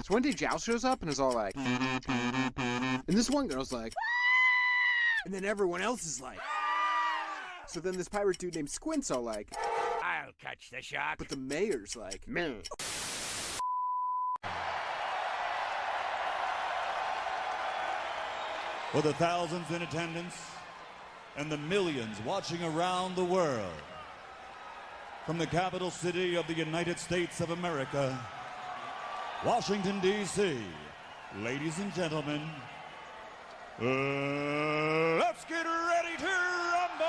So one day Joust shows up and is all like, and this one girl's like, and then everyone else is like, so then this pirate dude named Squint's all like, I'll catch the shark. but the mayor's like, man. For the thousands in attendance and the millions watching around the world, from the capital city of the United States of America, Washington, D.C., ladies and gentlemen, let's get ready to rumble!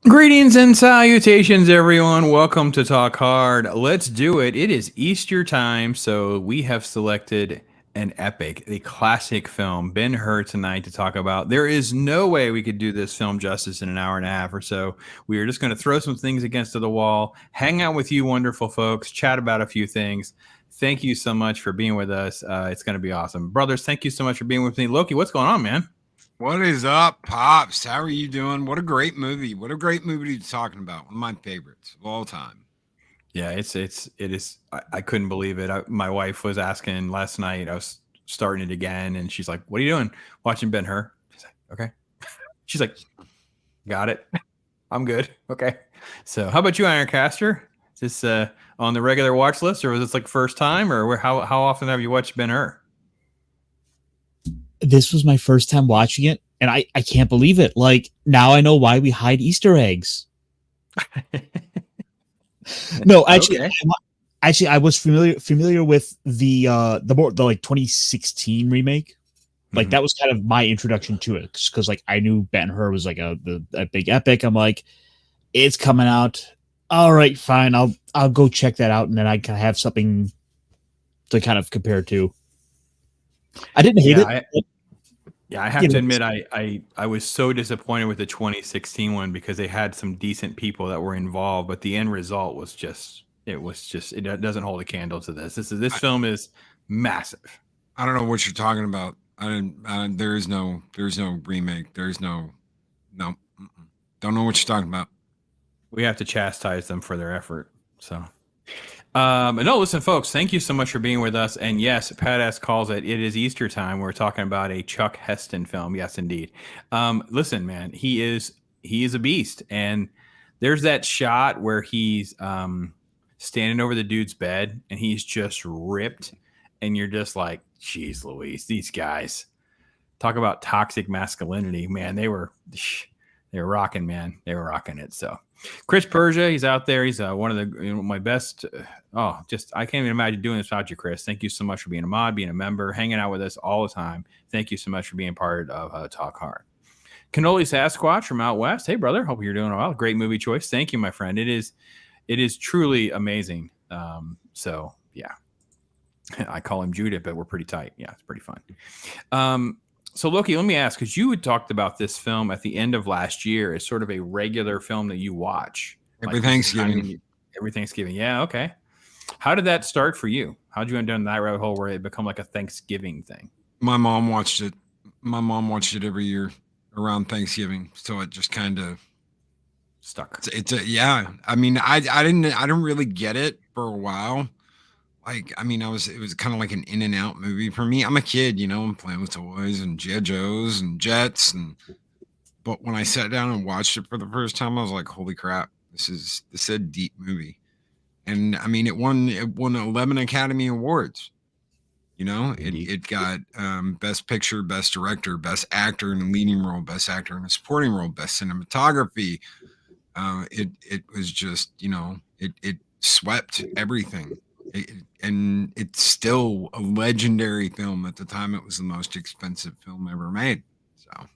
Greetings and salutations, everyone. Welcome to Talk Hard. Let's do it. It is Easter time, so we have selected an epic, a classic film, Ben-Hur, tonight to talk about. There is no way we could do this film justice in an hour and a half or so. We are just going to throw some things against the wall, hang out with you wonderful folks, chat about a few things. Thank you so much for being with us. It's going to be awesome. Brothers, thank you so much for being with me. Loki, what's going on, man? What is up, Pops? How are you doing? What a great movie. What a great movie to be talking about. One of my favorites of all time. Yeah, it is. I couldn't believe it. My wife was asking last night. I was starting it again, and she's like, "What are you doing? Watching Ben-Hur?" She's like, "Okay." She's like, "Got it. I'm good." Okay. So, how about you, Ironcaster? Is this on the regular watch list, or was this like first time, or how often have you watched Ben-Hur? This was my first time watching it, and I can't believe it. Like, now I know why we hide Easter eggs. No, actually, Okay. I was familiar with the like 2016 remake. Like, that was kind of my introduction to it, because like I knew Ben-Hur was like a big epic. I'm like, it's coming out. All right, fine. I'll go check that out, and then I can have something to kind of compare to. I didn't hate it. I have to admit, I was so disappointed with the 2016 one because they had some decent people that were involved, but the end result was it doesn't hold a candle to this. This film is massive. I don't know what you're talking about. There is no remake. There is no. Don't know what you're talking about. We have to chastise them for their effort. So, but no, listen, folks, thank you so much for being with us. And yes, Pat S calls it is Easter time. We're talking about a Chuck Heston film. Yes, indeed. Listen, man, he is a beast. And there's that shot where he's standing over the dude's bed and he's just ripped. And you're just like, geez, Louise, these guys talk about toxic masculinity, man. They were rocking, man. They were rocking it. So Chris Persia, he's out there. He's one of the my best. I can't even imagine doing this without you, Chris. Thank you so much for being a mod, being a member, hanging out with us all the time. Thank you so much for being part of Talk Hard. Cannoli Sasquatch from out west. Hey, brother. Hope you're doing well. Great movie choice. Thank you, my friend. It is truly amazing. So yeah, I call him Judah, but we're pretty tight. Yeah, it's pretty fun. So Loki, let me ask, because you had talked about this film at the end of last year as sort of a regular film that you watch Every Thanksgiving. Every Thanksgiving. Yeah. Okay. How did that start for you? How did you end down that rabbit hole where it become like a Thanksgiving thing? My mom watched it. My mom watched it every year around Thanksgiving. So it just kind of stuck. Yeah. I mean, I didn't really get it for a while. like, I mean, it was kind of like an in and out movie for me. I'm a kid, you know, I'm playing with toys and G.I. Joes and jets. But when I sat down and watched it for the first time, I was like, holy crap, this is a deep movie. And I mean, it won 11 Academy Awards. You know, it got Best Picture, Best Director, Best Actor in a Leading Role, Best Actor in a Supporting Role, Best Cinematography. It was just, you know, it swept everything. And it's still a legendary film. At the time, it was the most expensive film ever made. So,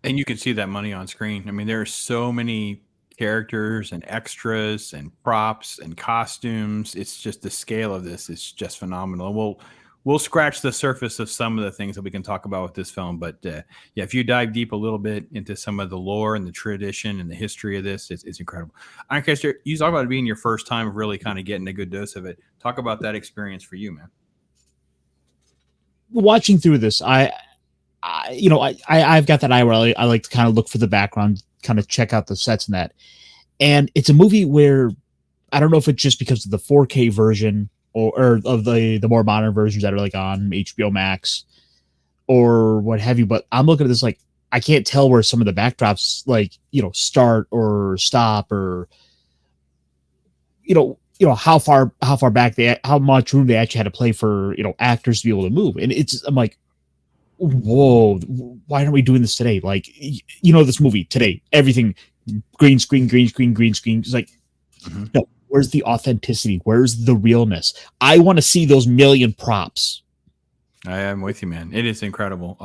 And you can see that money on screen. I mean, there are so many characters and extras and props and costumes. It's just the scale of this is just phenomenal. We'll scratch the surface of some of the things that we can talk about with this film, but yeah, if you dive deep a little bit into some of the lore and the tradition and the history of this, it's incredible. Ironcaster, you talk about it being your first time of really kind of getting a good dose of it. Talk about that experience for you, man. Watching through this, I've got that eye where I like to kind of look for the background, kind of check out the sets and that. And it's a movie where I don't know if it's just because of the 4K version or of the more modern versions that are like on HBO Max or what have you, but I'm looking at this like I can't tell where some of the backdrops like, you know, start or stop, or you know how far back how much room they actually had to play for, you know, actors to be able to move. And I'm like, whoa, why aren't we doing this today? Like, you know, this movie today, everything green screen. It's like, no, where's the authenticity? Where's the realness? I want to see those million props. I am with you, man. It is incredible.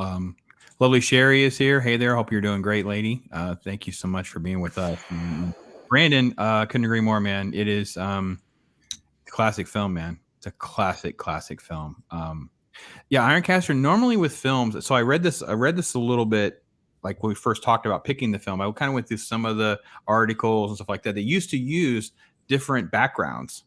Lovely Sherry is here. Hey there. Hope you're doing great, lady. Thank you so much for being with us. Brandon, couldn't agree more, man. It is classic film, man. It's a classic film. Yeah, Ironcaster, normally with films, so I read this a little bit like when we first talked about picking the film. I kind of went through some of the articles and stuff like that. They used to use different backgrounds,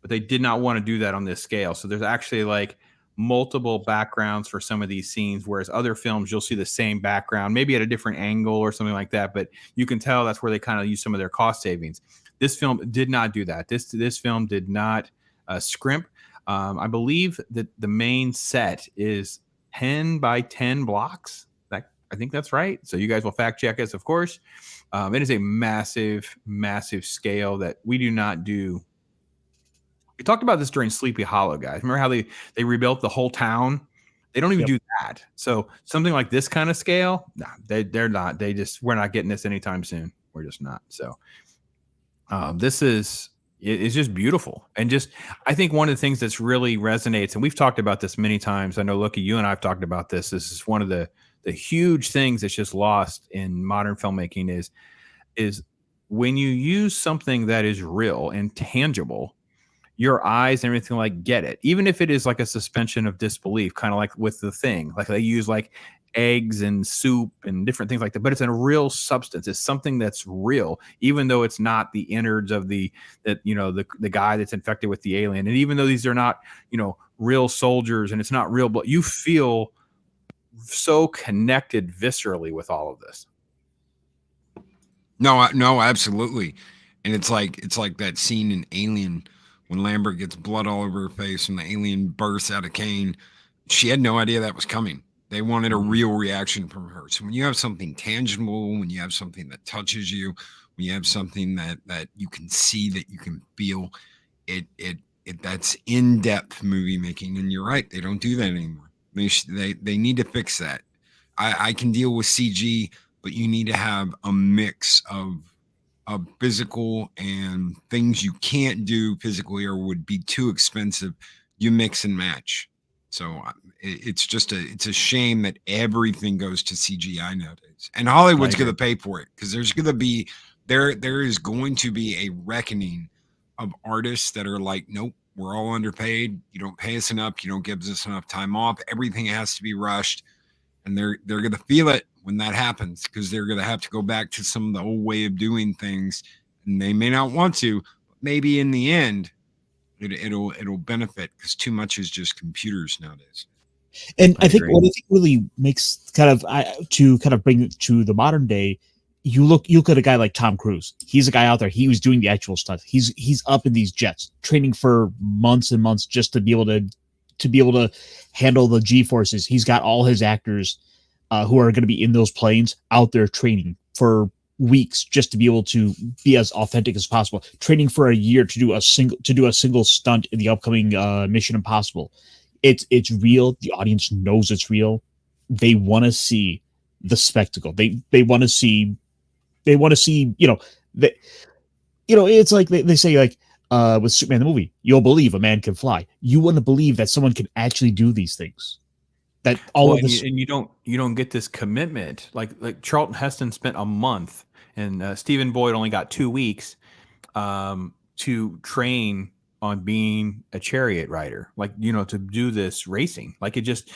but they did not want to do that on this scale. So there's actually like multiple backgrounds for some of these scenes, whereas other films you'll see the same background, maybe at a different angle or something like that, but you can tell that's where they kind of use some of their cost savings. This film did not do that. This film did not scrimp. I believe that the main set is 10 by 10 blocks. I think that's right. So you guys will fact check us, of course. It is a massive scale that we do not do. We talked about this during Sleepy Hollow, guys. Remember how they rebuilt the whole town? They don't even do that. So something like this kind of scale, nah, they're not. We're not getting this anytime soon. We're just not. So this is. It's just beautiful. And just, I think one of the things that's really resonates, and we've talked about this many times. I know, Loki, you and I've talked about this. This is one of the huge things that's just lost in modern filmmaking is when you use something that is real and tangible, your eyes and everything like get it. Even if it is like a suspension of disbelief, kind of like with The Thing, like they use like eggs and soup and different things like that, but it's a real substance. It's something that's real, even though it's not the innards of the guy that's infected with the alien. And even though these are not, you know, real soldiers and it's not real, but you feel so connected viscerally with all of this. No, absolutely. And it's like that scene in Alien when Lambert gets blood all over her face and the alien bursts out of Kane. She had no idea that was coming. They wanted a real reaction from her. So when you have something tangible, when you have something that touches you, when you have something that you can see, that you can feel, it that's in-depth movie making. And you're right, they don't do that anymore. They need to fix that. I can deal with CG, but you need to have a mix of physical and things you can't do physically or would be too expensive. You mix and match. So it's a shame that everything goes to CGI nowadays, and Hollywood's going to pay for it because there is going to be a reckoning of artists that are like, nope, we're all underpaid. You don't pay us enough. You don't give us enough time off. Everything has to be rushed, and they're going to feel it when that happens because they're going to have to go back to some of the old way of doing things, and they may not want to. But maybe in the end, it'll benefit because too much is just computers nowadays. And I think what I think really makes to bring it to the modern day, you look at a guy like Tom Cruise. He's a guy out there. He was doing the actual stuff. He's up in these jets, training for months and months just to be able to handle the G forces. He's got all his actors who are going to be in those planes out there training for weeks just to be able to be as authentic as possible. Training for a year to do a single stunt in the upcoming Mission Impossible. It's real. The audience knows it's real. They want to see the spectacle. They want to see. It's like they say, like, with Superman the movie, you'll believe a man can fly. You want to believe that someone can actually do these things. That all of this, and you don't get this commitment. Like Charlton Heston spent a month, and Stephen Boyd only got 2 weeks to train on being a chariot rider. To do this racing. Like, it just,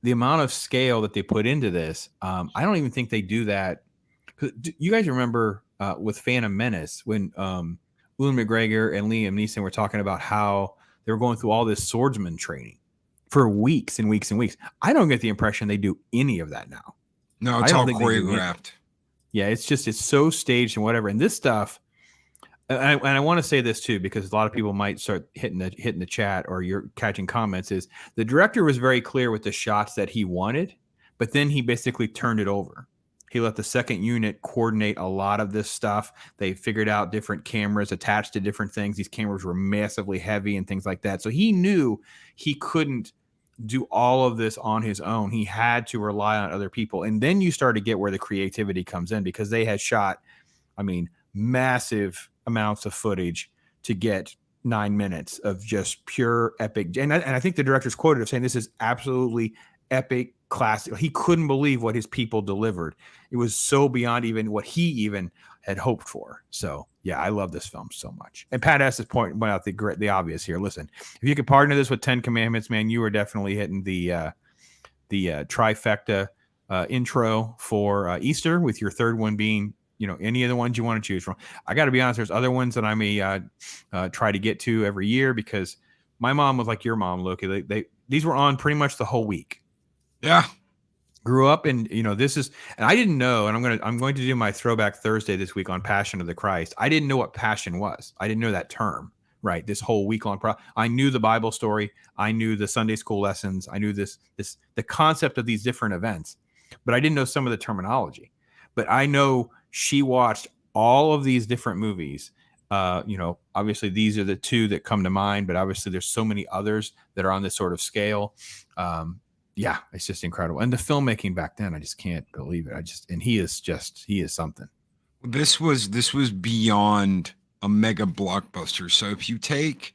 the amount of scale that they put into this. I don't even think they do that. You guys remember with Phantom Menace when Ewan McGregor and Liam Neeson were talking about how they were going through all this swordsman training for weeks and weeks and weeks. I don't get the impression they do any of that now. No, it's all choreographed. Yeah, it's so staged and whatever. And this stuff, and I want to say this too, because a lot of people might start hitting the chat, or you're catching comments, is the director was very clear with the shots that he wanted, but then he basically turned it over. He let the second unit coordinate a lot of this stuff. They figured out different cameras attached to different things. These cameras were massively heavy and things like that. So he knew he couldn't do all of this on his own. He had to rely on other people. And then you start to get where the creativity comes in, because they had shot, massive amounts of footage to get 9 minutes of just pure epic. And I think the director's quoted of saying this is absolutely epic, classic. He couldn't believe what his people delivered. It was so beyond even what he even had hoped for. So yeah, I love this film so much. And Pat S. pointed out the obvious here. Listen, if you could partner this with 10 Commandments, man, you are definitely hitting the trifecta intro for Easter, with your third one being, any of the ones you want to choose from. I got to be honest, there's other ones that I may try to get to every year, because my mom was like your mom, Loki. These were on pretty much the whole week. Yeah. Grew up in, this is, and I didn't know, and I'm going to do my throwback Thursday this week on Passion of the Christ. I didn't know what passion was. I didn't know that term, right? This whole week long I knew the Bible story. I knew the Sunday school lessons. I knew the concept of these different events, but I didn't know some of the terminology. But I know she watched all of these different movies. Obviously these are the two that come to mind, but obviously there's so many others that are on this sort of scale. Yeah, it's just incredible. And the filmmaking back then, I just can't believe it. And he is something. This was beyond a mega blockbuster. So if you take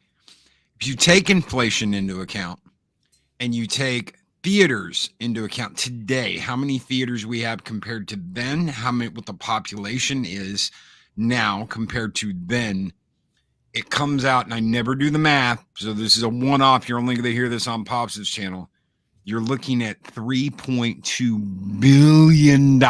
inflation into account, and you take theaters into account today, how many theaters we have compared to then, what the population is now compared to then, it comes out, and I never do the math, so this is a one-off. You're only going to hear this on Pops' channel. You're looking at $3.2 billion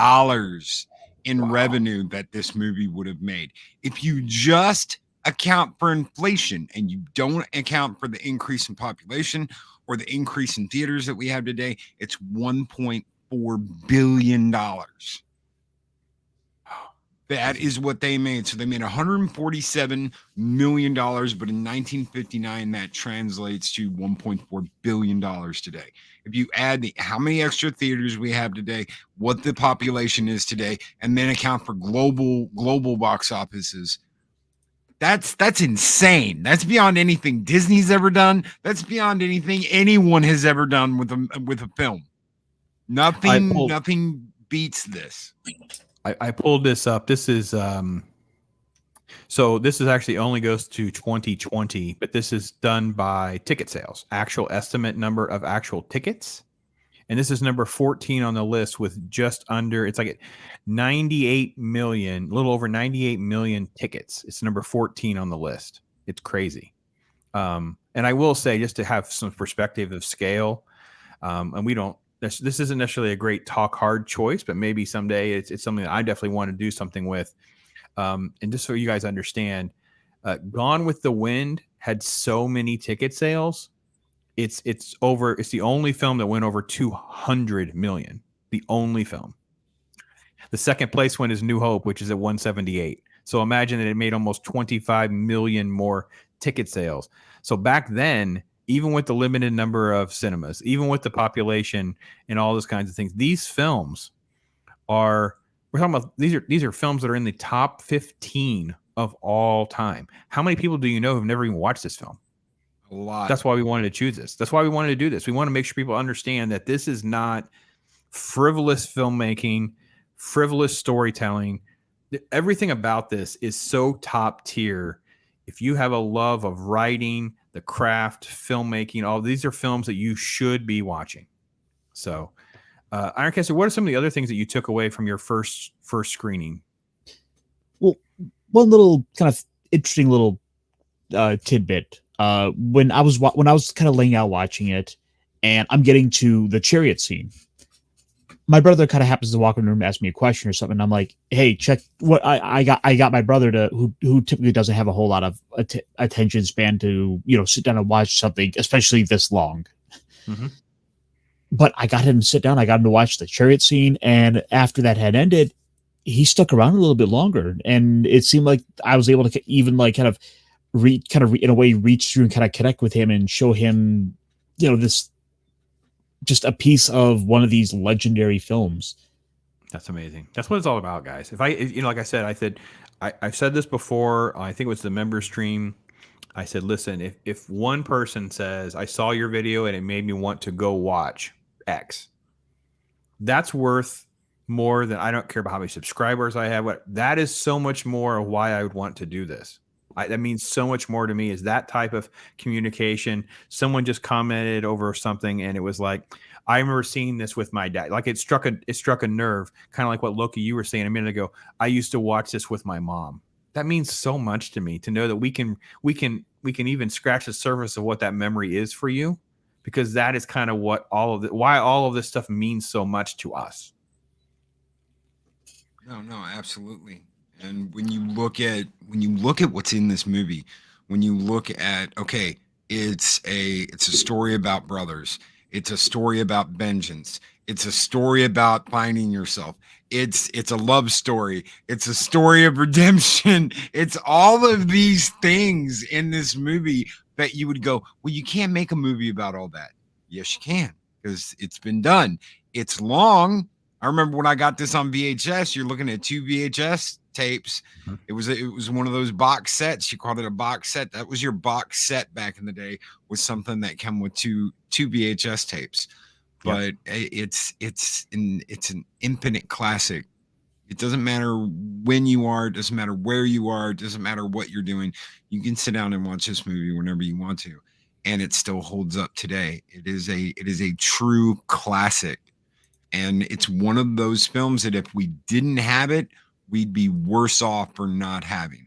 in revenue that this movie would have made. If you just account for inflation and you don't account for the increase in population or the increase in theaters that we have today, it's $1.4 billion. That is what they made. So they made $147 million, but in 1959, that translates to $1.4 billion today. If you add how many extra theaters we have today, what the population is today, and then account for global box offices, that's insane. That's beyond anything Disney's ever done. That's beyond anything anyone has ever done with a film. Nothing beats this. I pulled this up. This is so this is actually only goes to 2020, but this is done by ticket sales, actual estimate number of actual tickets. And this is number 14 on the list with just under, it's like 98 million, a little over 98 million tickets. It's number 14 on the list. It's crazy. And I will say, just to have some perspective of scale, and we don't, this isn't necessarily a great talk hard choice, but maybe someday it's something that I definitely want to do something with. And just so you guys understand, Gone with the Wind had so many ticket sales. It's the only film that went over 200 million. The only film. The second place one is New Hope, which is at 178. So imagine that it made almost 25 million more ticket sales. So back then, even with the limited number of cinemas, even with the population and all those kinds of things, these films we're talking about, these are films that are in the top 15 of all time. How many people do you know who've never even watched this film? A lot. That's why we wanted to choose this. That's why we wanted to do this. We want to make sure people understand that this is not frivolous filmmaking, frivolous storytelling. Everything about this is so top tier. If you have a love of writing, the craft, filmmaking, all these are films that you should be watching. So, Ironcaster, what are some of the other things that you took away from your first screening? Well, one little kind of interesting little tidbit. When I was kind of laying out watching it, and I'm getting to the chariot scene, my brother kind of happens to walk in the room, ask me a question or something. And I'm like, "Hey, check what I got." I got my brother who typically doesn't have a whole lot of attention span to sit down and watch something, especially this long. Mm-hmm. But I got him to sit down. I got him to watch the chariot scene, and after that had ended, he stuck around a little bit longer, and it seemed like I was able to even kind of in a way reach through and kind of connect with him and show him, this just a piece of one of these legendary films. That's amazing. That's what it's all about, guys. Like I said, I've said this before. I think it was the member stream. I said, listen, if one person says, I saw your video and it made me want to go watch X, that's worth more than, I don't care about how many subscribers I have. That is so much more of why I would want to do this. That means so much more to me, is that type of communication. Someone just commented over something and it was like, I remember seeing this with my dad. Like it struck a nerve, kind of like what Loki, you were saying a minute ago. I used to watch this with my mom. That means so much to me to know that we can even scratch the surface of what that memory is for you, because that is kind of what why all of this stuff means so much to us. No, absolutely. And when you look at what's in this movie, when you look at, okay, it's a story about brothers. It's a story about vengeance. It's a story about finding yourself. It's a love story. It's a story of redemption. It's all of these things in this movie that you would go, well, you can't make a movie about all that. Yes, you can, because it's been done. It's long. I remember when I got this on VHS, you're looking at 2 VHS tapes. Mm-hmm. It was one of those box sets. You called it a box set. That was your box set back in the day, was something that came with two VHS tapes. But it's an infinite classic. It doesn't matter when you are, it doesn't matter where you are, it doesn't matter what you're doing. You can sit down and watch this movie whenever you want to, and it still holds up today. It is a true classic. And it's one of those films that if we didn't have it, we'd be worse off for not having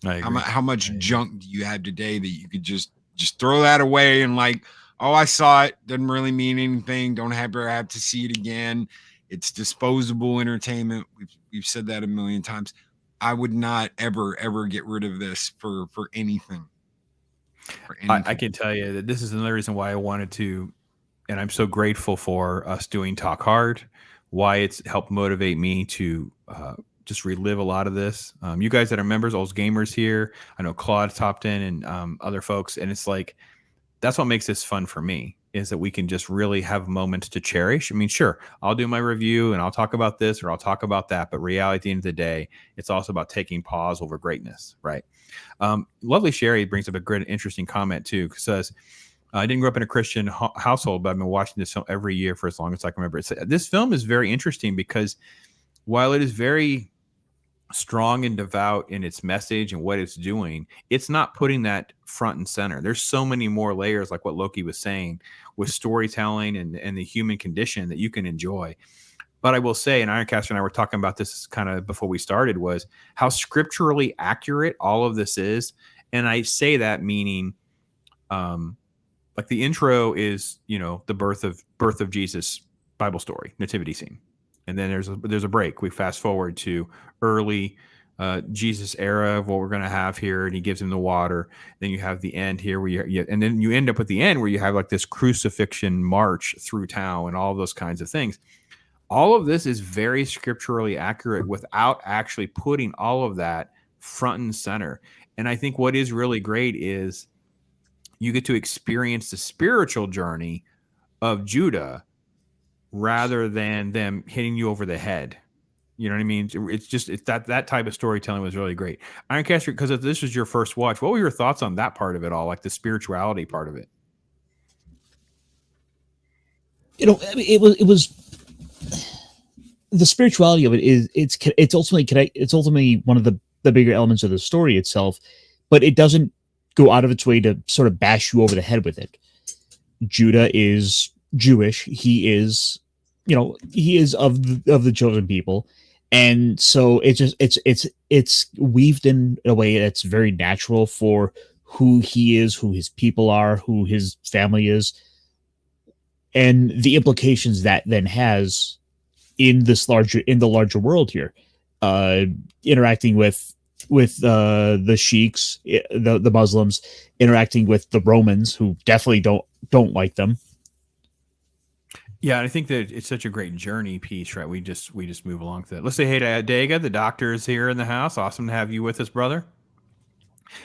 it. How much junk do you have today that you could just throw that away and like, oh, I saw it, doesn't really mean anything, don't ever have to see it again. It's disposable entertainment. We've said that a million times. I would not ever get rid of this for anything. I can tell you that this is another reason why I wanted to, and I'm so grateful for us doing Talk Hard, why it's helped motivate me to just relive a lot of this. You guys that are members, Old Gamers here, I know Claude topped in and other folks, and it's like, that's what makes this fun for me, is that we can just really have moments to cherish. I mean, sure, I'll do my review and I'll talk about this or I'll talk about that, but reality at the end of the day, it's also about taking pause over greatness, right? Lovely Sherry brings up a great, interesting comment too. Says, I didn't grow up in a Christian household, but I've been watching this film every year for as long as I can remember. This film is very interesting because while it is very strong and devout in its message and what it's doing, it's not putting that front and center. There's so many more layers, like what Loki was saying, with storytelling and the human condition that you can enjoy. But I will say, and Ironcaster and I were talking about this kind of before we started, was how scripturally accurate all of this is. And I say that meaning, like the intro is, the birth of Jesus Bible story, nativity scene. And then there's a break. We fast forward to early Jesus era of what we're going to have here, and he gives him the water. Then you have the end here and then you end up at the end where you have like this crucifixion march through town and all those kinds of things. All of this is very scripturally accurate without actually putting all of that front and center. And I think what is really great is you get to experience the spiritual journey of Judah rather than them hitting you over the head. You know what I mean? It's that type of storytelling was really great. Ironcaster, because if this was your first watch, what were your thoughts on that part of it all, like the spirituality part of it? I mean, it was the spirituality of it it's ultimately one of the bigger elements of the story itself, but it doesn't go out of its way to sort of bash you over the head with it. Judah is Jewish. He is of the chosen people, and so it's weaved in a way that's very natural for who he is, who his people are, who his family is, and the implications that then has in the larger world here, interacting with the sheiks, the Muslims, interacting with the Romans, who definitely don't like them. Yeah, I think that it's such a great journey piece, right? We just move along to that. Let's say hey to Dega. The doctor is here in the house. Awesome to have you with us, brother.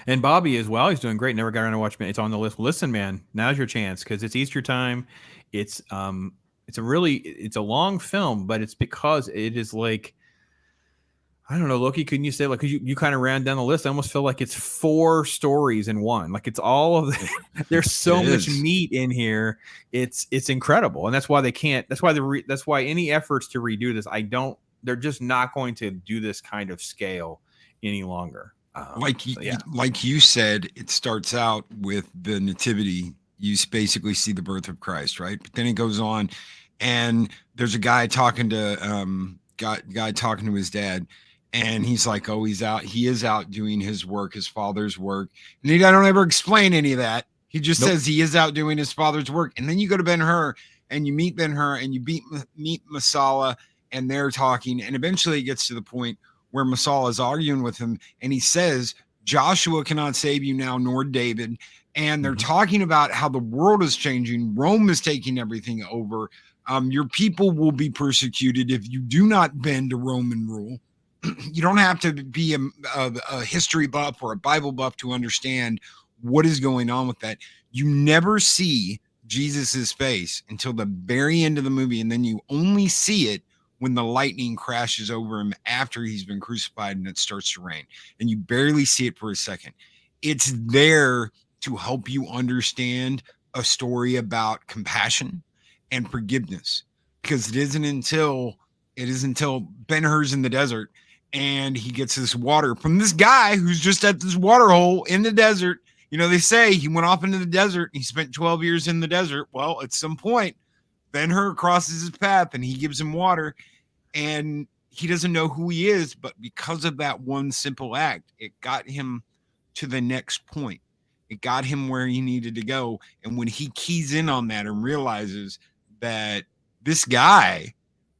And Bobby as well. He's doing great. Never got around to watch it. It's on the list. Listen, man, now's your chance because it's Easter time. It's a long film, but it's because it is like, I don't know, Loki, couldn't you say, like, because you kind of ran down the list. I almost feel like it's 4 stories in one. Like it's all of the, there's so much meat in here. It's incredible. And that's why they can't, that's why any efforts to redo this, they're just not going to do this kind of scale any longer. Like you said, it starts out with the nativity. You basically see the birth of Christ, right? But then it goes on, and there's a guy talking to guy talking to his dad, and he's like, "Oh, he is out doing his work, his father's work." And I don't ever explain any of that. He just says he is out doing his father's work. And then you go to Ben-Hur, and you meet Ben-Hur, and you meet Masala, and they're talking, and eventually it gets to the point where Masala is arguing with him, and he says, "Joshua cannot save you now, nor David." And they're talking about how the world is changing. Rome is taking everything over. Your people will be persecuted if you do not bend to Roman rule. You don't have to be a history buff or a Bible buff to understand what is going on with that. You never see Jesus's face until the very end of the movie, and then you only see it when the lightning crashes over him after he's been crucified and it starts to rain. And you barely see it for a second. It's there to help you understand a story about compassion and forgiveness, because it isn't until Ben-Hur's in the desert and he gets this water from this guy who's just at this water hole in the desert. You know, they say he went off into the desert and he spent 12 years in the desert. Well, at some point, Ben-Hur crosses his path and he gives him water, and he doesn't know who he is, but because of that one simple act, it got him to the next point. It got him where he needed to go. And when he keys in on that and realizes that this guy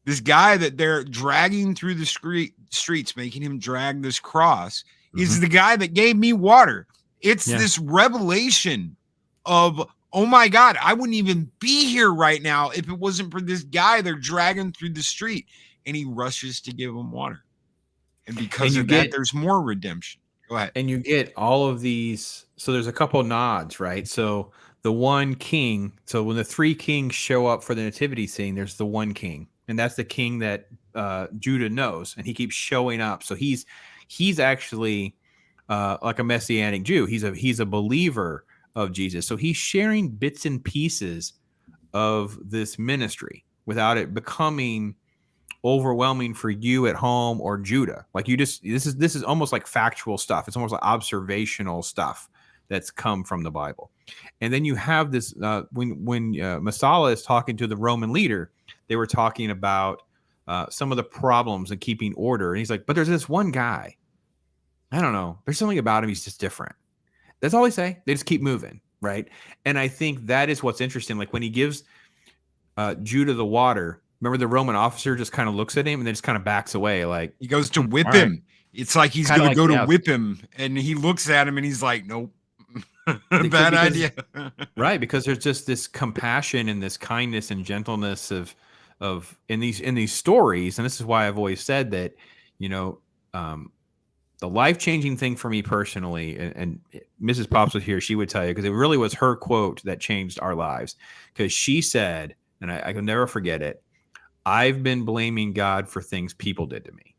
that they're dragging through the streets, making him drag this cross, is the guy that gave me water. It's this revelation of, oh my God, I wouldn't even be here right now if it wasn't for this guy they're dragging through the street. And he rushes to give him water. And because of that, there's more redemption. Go ahead. And you get all of these. So there's a couple nods, right? So the one king. So when the 3 kings show up for the nativity scene, there's the one king, and that's the king that Judah knows, and he keeps showing up. So he's actually like a messianic Jew. He's a believer of Jesus. So he's sharing bits and pieces of this ministry without it becoming overwhelming for you at home or Judah. Like this is almost like factual stuff. It's almost like observational stuff that's come from the Bible. And then you have this when Masala is talking to the Roman leader, they were talking about some of the problems in keeping order, and he's like, but there's this one guy, I don't know, there's something about him, he's just different. That's all they say. They just keep moving, right? And I think that is what's interesting. Like when he gives Judah the water, remember the Roman officer just kind of looks at him and then just kind of backs away. Like he goes to whip him. Right. It's like he's going to go to whip him, and he looks at him and he's like, nope. Bad idea. Right, because there's just this compassion and this kindness and gentleness of in these stories, and this is why I've always said that, you know, the life-changing thing for me personally, and Mrs. Pops was here, she would tell you, because it really was her quote that changed our lives. Because she said, and I can never forget it, I've been blaming God for things people did to me.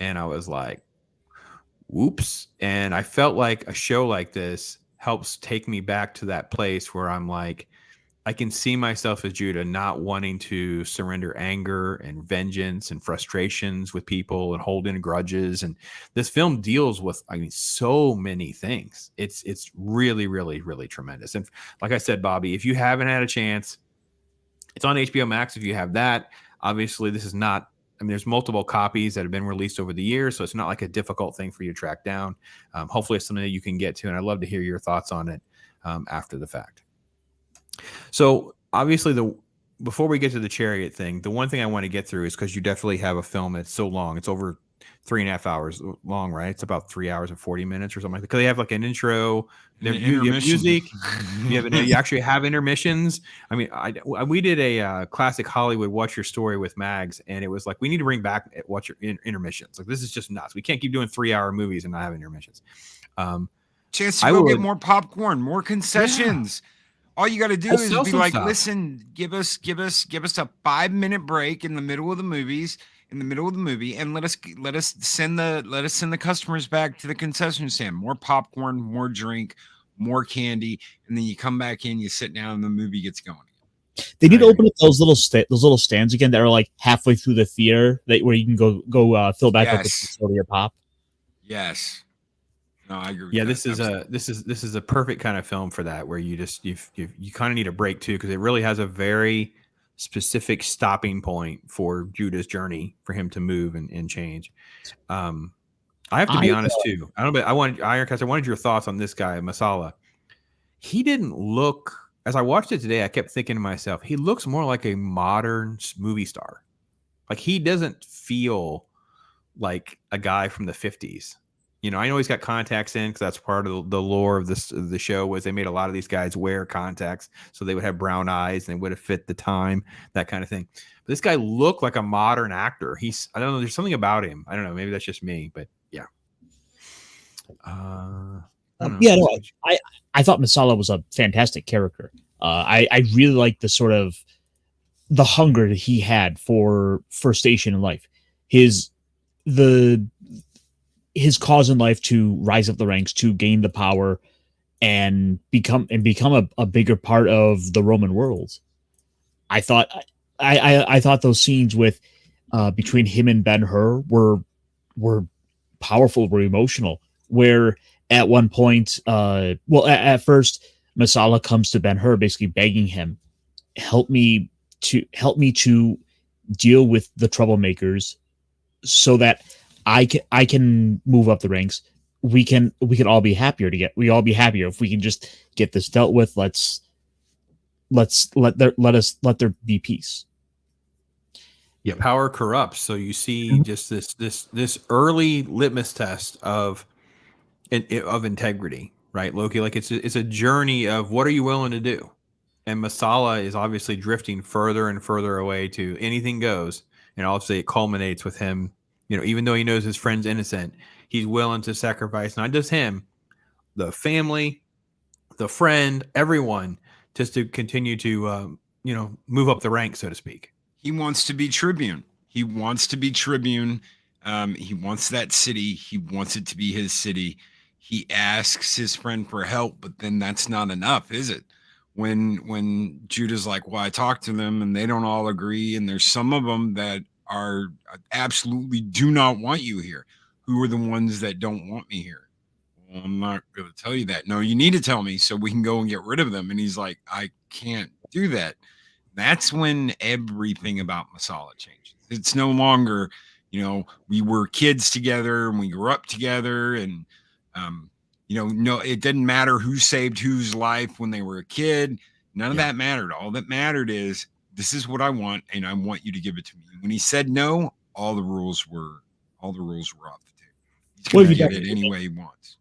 And I was like, whoops. And I felt like a show like this helps take me back to that place where I'm like, I can see myself as Judah not wanting to surrender anger and vengeance and frustrations with people and holding grudges. And this film deals with, I mean, so many things. It's really, really, really tremendous. And like I said, Bobby, if you haven't had a chance, it's on HBO Max. If you have that, obviously this is not, I mean, there's multiple copies that have been released over the years, so it's not like a difficult thing for you to track down. Hopefully it's something that you can get to, and I'd love to hear your thoughts on it after the fact. So obviously, before we get to the chariot thing, the one thing I want to get through is because you definitely have a film that's so long. It's over 3.5 hours long, right? It's about 3 hours and 40 minutes or something like that. Because they have like an intro, you have music, you actually have intermissions. I mean, we did a classic Hollywood Watch Your Story with Mags, and it was like, we need to bring back Watch Your intermissions. Like, this is just nuts. We can't keep doing 3-hour movies and not have intermissions. Chance to go get more popcorn, more concessions. Yeah. All you got to do is be like, listen, give us a 5-minute break in the middle of the movie, and let us send the customers back to the concession stand. More popcorn, more drink, more candy, and then you come back in, you sit down, and the movie gets going. They need to open up those little stands again that are like halfway through the theater, where you can go fill back up with soda or pop. Yes. No, I agree. Yeah, this is a perfect kind of film for that, where you kind of need a break too, because it really has a very specific stopping point for Judah's journey, for him to move and change. I have to be honest too. I wanted Ironcaster. I wanted your thoughts on this guy, Masala. He didn't look, as I watched it today, I kept thinking to myself, he looks more like a modern movie star. Like, he doesn't feel like a guy from the 50s. You know, I know he's got contacts in, because that's part of the lore of the show, was they made a lot of these guys wear contacts so they would have brown eyes and they would have fit the time, that kind of thing. But this guy looked like a modern actor. I don't know, there's something about him. I don't know, maybe that's just me, but yeah. I thought Masala was a fantastic character. I really liked the sort of the hunger that he had for station in life. His cause in life to rise up the ranks, to gain the power, and become a bigger part of the Roman world. I thought those scenes with between him and Ben-Hur were powerful, were emotional. Where at one point, at first, Masala comes to Ben-Hur, basically begging him, help me to deal with the troublemakers, so that I can move up the ranks. We can all be happier if we can just get this dealt with. Let there be peace. Yeah, power corrupts. So you see just this early litmus test of integrity, right, Loki? Like, it's a journey of what are you willing to do, and Masala is obviously drifting further and further away to anything goes, and obviously it culminates with him. You know, even though he knows his friend's innocent, he's willing to sacrifice not just him, the family, the friend, everyone, just to continue to, move up the ranks, so to speak. He wants to be tribune. He wants that city. He wants it to be his city. He asks his friend for help, but then that's not enough, is it? When Judah's like, well, I talked to them and they don't all agree, and there's some of them that are absolutely do not want you here. Who are the ones that don't want me here? Well, I'm not going to tell you that. No, you need to tell me so we can go and get rid of them. And he's like, I can't do that. That's when everything about Masala changes. It's no longer, we were kids together and we grew up together, and no, it didn't matter who saved whose life when they were a kid. None of that mattered. All that mattered is, this is what I want, and I want you to give it to me. When he said no, all the rules were off the table. He's going to get it any way he wants.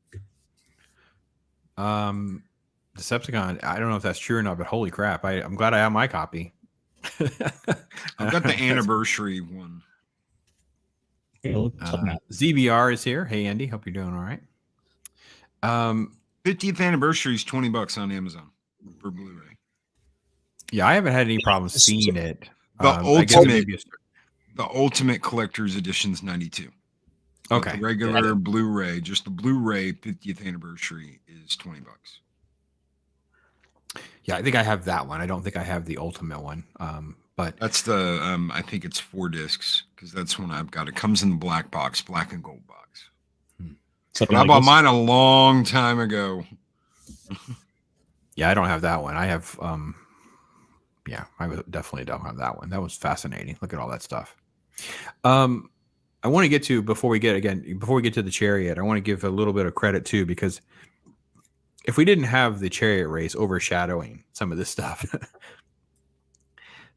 Decepticon, I don't know if that's true or not, but holy crap, I'm glad I have my copy. I've got the anniversary one. ZBR is here. Hey, Andy. Hope you're doing all right. 50th anniversary is $20 on Amazon for Blu-ray. Yeah, I haven't had any problems seeing it. The ultimate collector's edition is $92. Okay. The regular Blu-ray, just the Blu-ray 50th anniversary is $20. Yeah, I think I have that one. I don't think I have the ultimate one. But that's the I think it's 4 discs because that's one I've got. It comes in the black box, black and gold box. But I bought mine a long time ago. Yeah, I don't have that one. I have yeah, I definitely don't have that one. That was fascinating. Look at all that stuff. I want to get to before we get to the chariot, I want to give a little bit of credit too, because if we didn't have the chariot race overshadowing some of this stuff,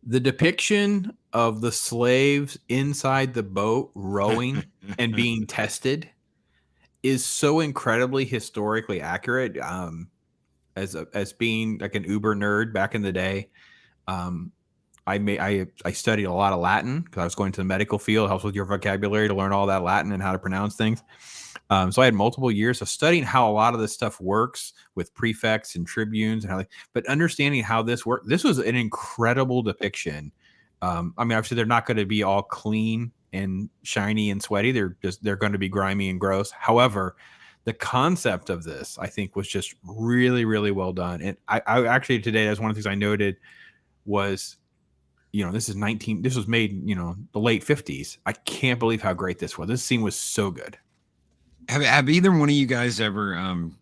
the depiction of the slaves inside the boat rowing and being tested is so incredibly historically accurate. As being like an uber nerd back in the day, I studied a lot of Latin because I was going to the medical field. It helps with your vocabulary to learn all that Latin and how to pronounce things. So I had multiple years of studying how a lot of this stuff works with prefects and tribunes and how but understanding how this worked. This was an incredible depiction. I mean, obviously they're not going to be all clean and shiny and sweaty. They're going to be grimy and gross. However, the concept of this, I think, was just really, really well done. And I actually today, that's one of the things I noted was, this was made, the late 50s. I can't believe how great this was. This scene was so good. Have either one of you guys ever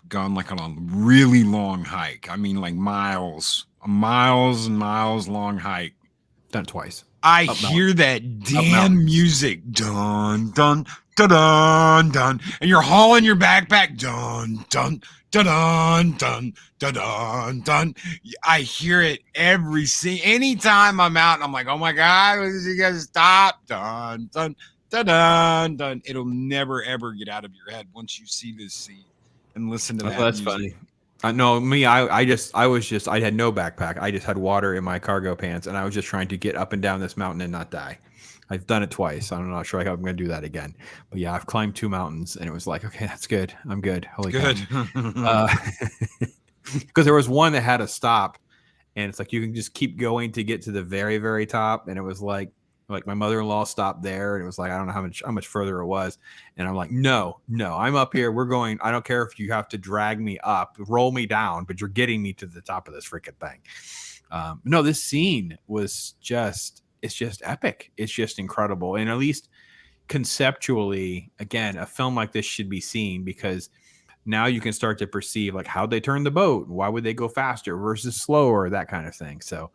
gone like on a really long hike? I mean, like miles and miles long hike. Done it twice. I hear that damn music, dun dun dun dun dun, and you're hauling your backpack, dun dun dun dun dun dun dun dun. I hear it every scene. Anytime I'm out, and I'm like, oh my god, you guys stop, dun dun. Dun, dun. It'll never ever get out of your head once you see this scene and listen to that. That's music. Funny. No, me, I had no backpack. I just had water in my cargo pants, and I was just trying to get up and down this mountain and not die. I've done it twice. I'm not sure how I'm going to do that again. But yeah, I've climbed 2 mountains, and it was like, okay, that's good. I'm good. Holy good. Because there was one that had a stop, and it's like you can just keep going to get to the very, very top, and it was like my mother-in-law stopped there, and it was like, I don't know how much further it was. And I'm like, no, I'm up here. We're going. I don't care if you have to drag me up, roll me down, but you're getting me to the top of this freaking thing. No, this scene was it's just epic. It's just incredible. And at least conceptually, again, a film like this should be seen because now you can start to perceive like how they turn the boat. Why would they go faster versus slower, that kind of thing. So,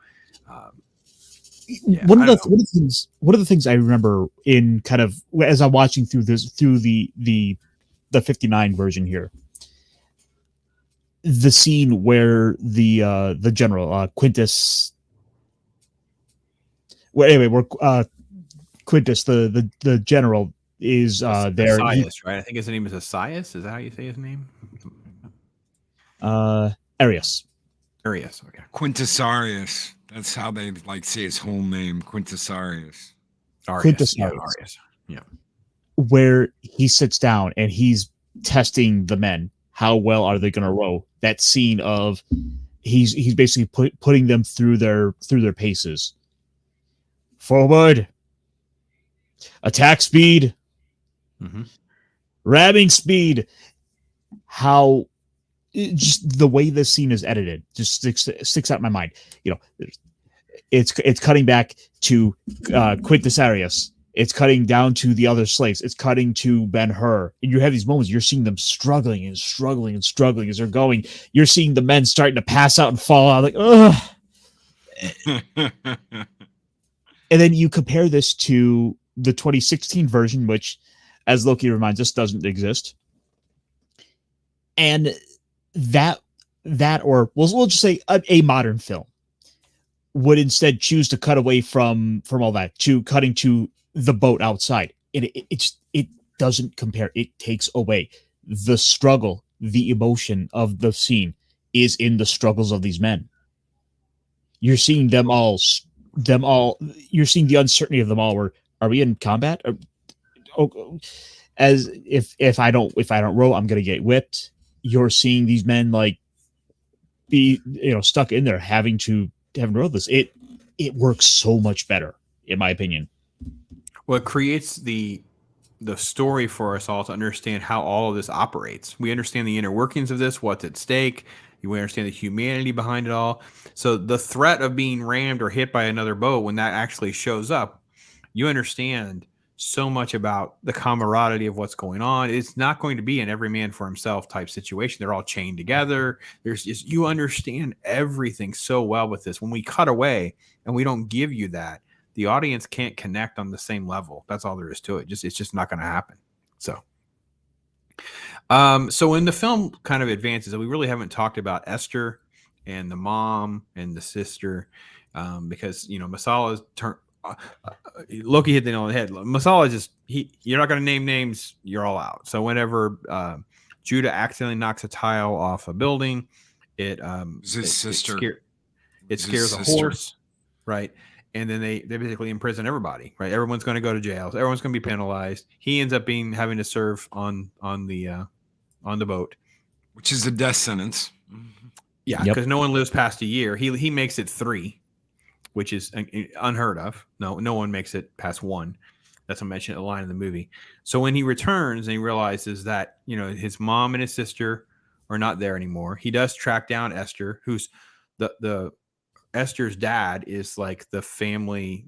one of the things I remember in kind of as I'm watching through the 59 version here, the scene where the general Quintus, Quintus the general is there. Asias, right? I think his name is Asias. Is that how you say his name? Arius. Arius. Okay. Quintus Arius. That's how they say his whole name, Quintus Arius. Quintus Arius. Yeah. Where he sits down and he's testing the men. How well are they going to row? That scene of he's basically putting them through their paces. Forward. Attack speed. Mm-hmm. Ramming speed. How just the way this scene is edited just sticks out in my mind. It's cutting back to Quintus Arius. It's cutting down to the other slaves. It's cutting to Ben-Hur. And you have these moments you're seeing them struggling as they're going. You're seeing the men starting to pass out and fall out like, ugh. And then you compare this to the 2016 version, which, as Loki reminds us, doesn't exist. And that or we'll just say a modern film would instead choose to cut away from all that to cutting to the boat outside. It doesn't compare. It takes away the struggle, the emotion of the scene is in the struggles of these men. You're seeing them all them all. You're seeing the uncertainty of them all. Where are we in combat? As if I don't row, I'm gonna get whipped. You're seeing these men like be stuck in there having to row this. It works so much better in my opinion. Well, it creates the story for us all to understand how all of this operates. We understand the inner workings of this, what's at stake. We understand the humanity behind it all. So the threat of being rammed or hit by another boat, when that actually shows up, you understand so much about the camaraderie of what's going on. It's not going to be an every man for himself type situation. They're all chained together. There's just, you understand everything so well with this. When we cut away and we don't give you that, the audience can't connect on the same level. That's all there is to it. It's just not going to happen. So when the film kind of advances, we really haven't talked about Esther and the mom and the sister, because Masala's turn. Loki hit the nail on the head. Masala just you're not going to name names. You're all out. So whenever Judah accidentally knocks a tile off a building, it scares a horse, right? And then they basically imprison everybody, right? Everyone's going to go to jail. Everyone's going to be penalized. He ends up having to serve on the boat, which is a death sentence. Yeah, because no one lives past a year. He makes it 3, which is unheard of. No one makes it past 1. That's a mention at the line in the movie. So when he returns and he realizes that his mom and his sister are not there anymore, he does track down Esther, who's the Esther's dad is like the family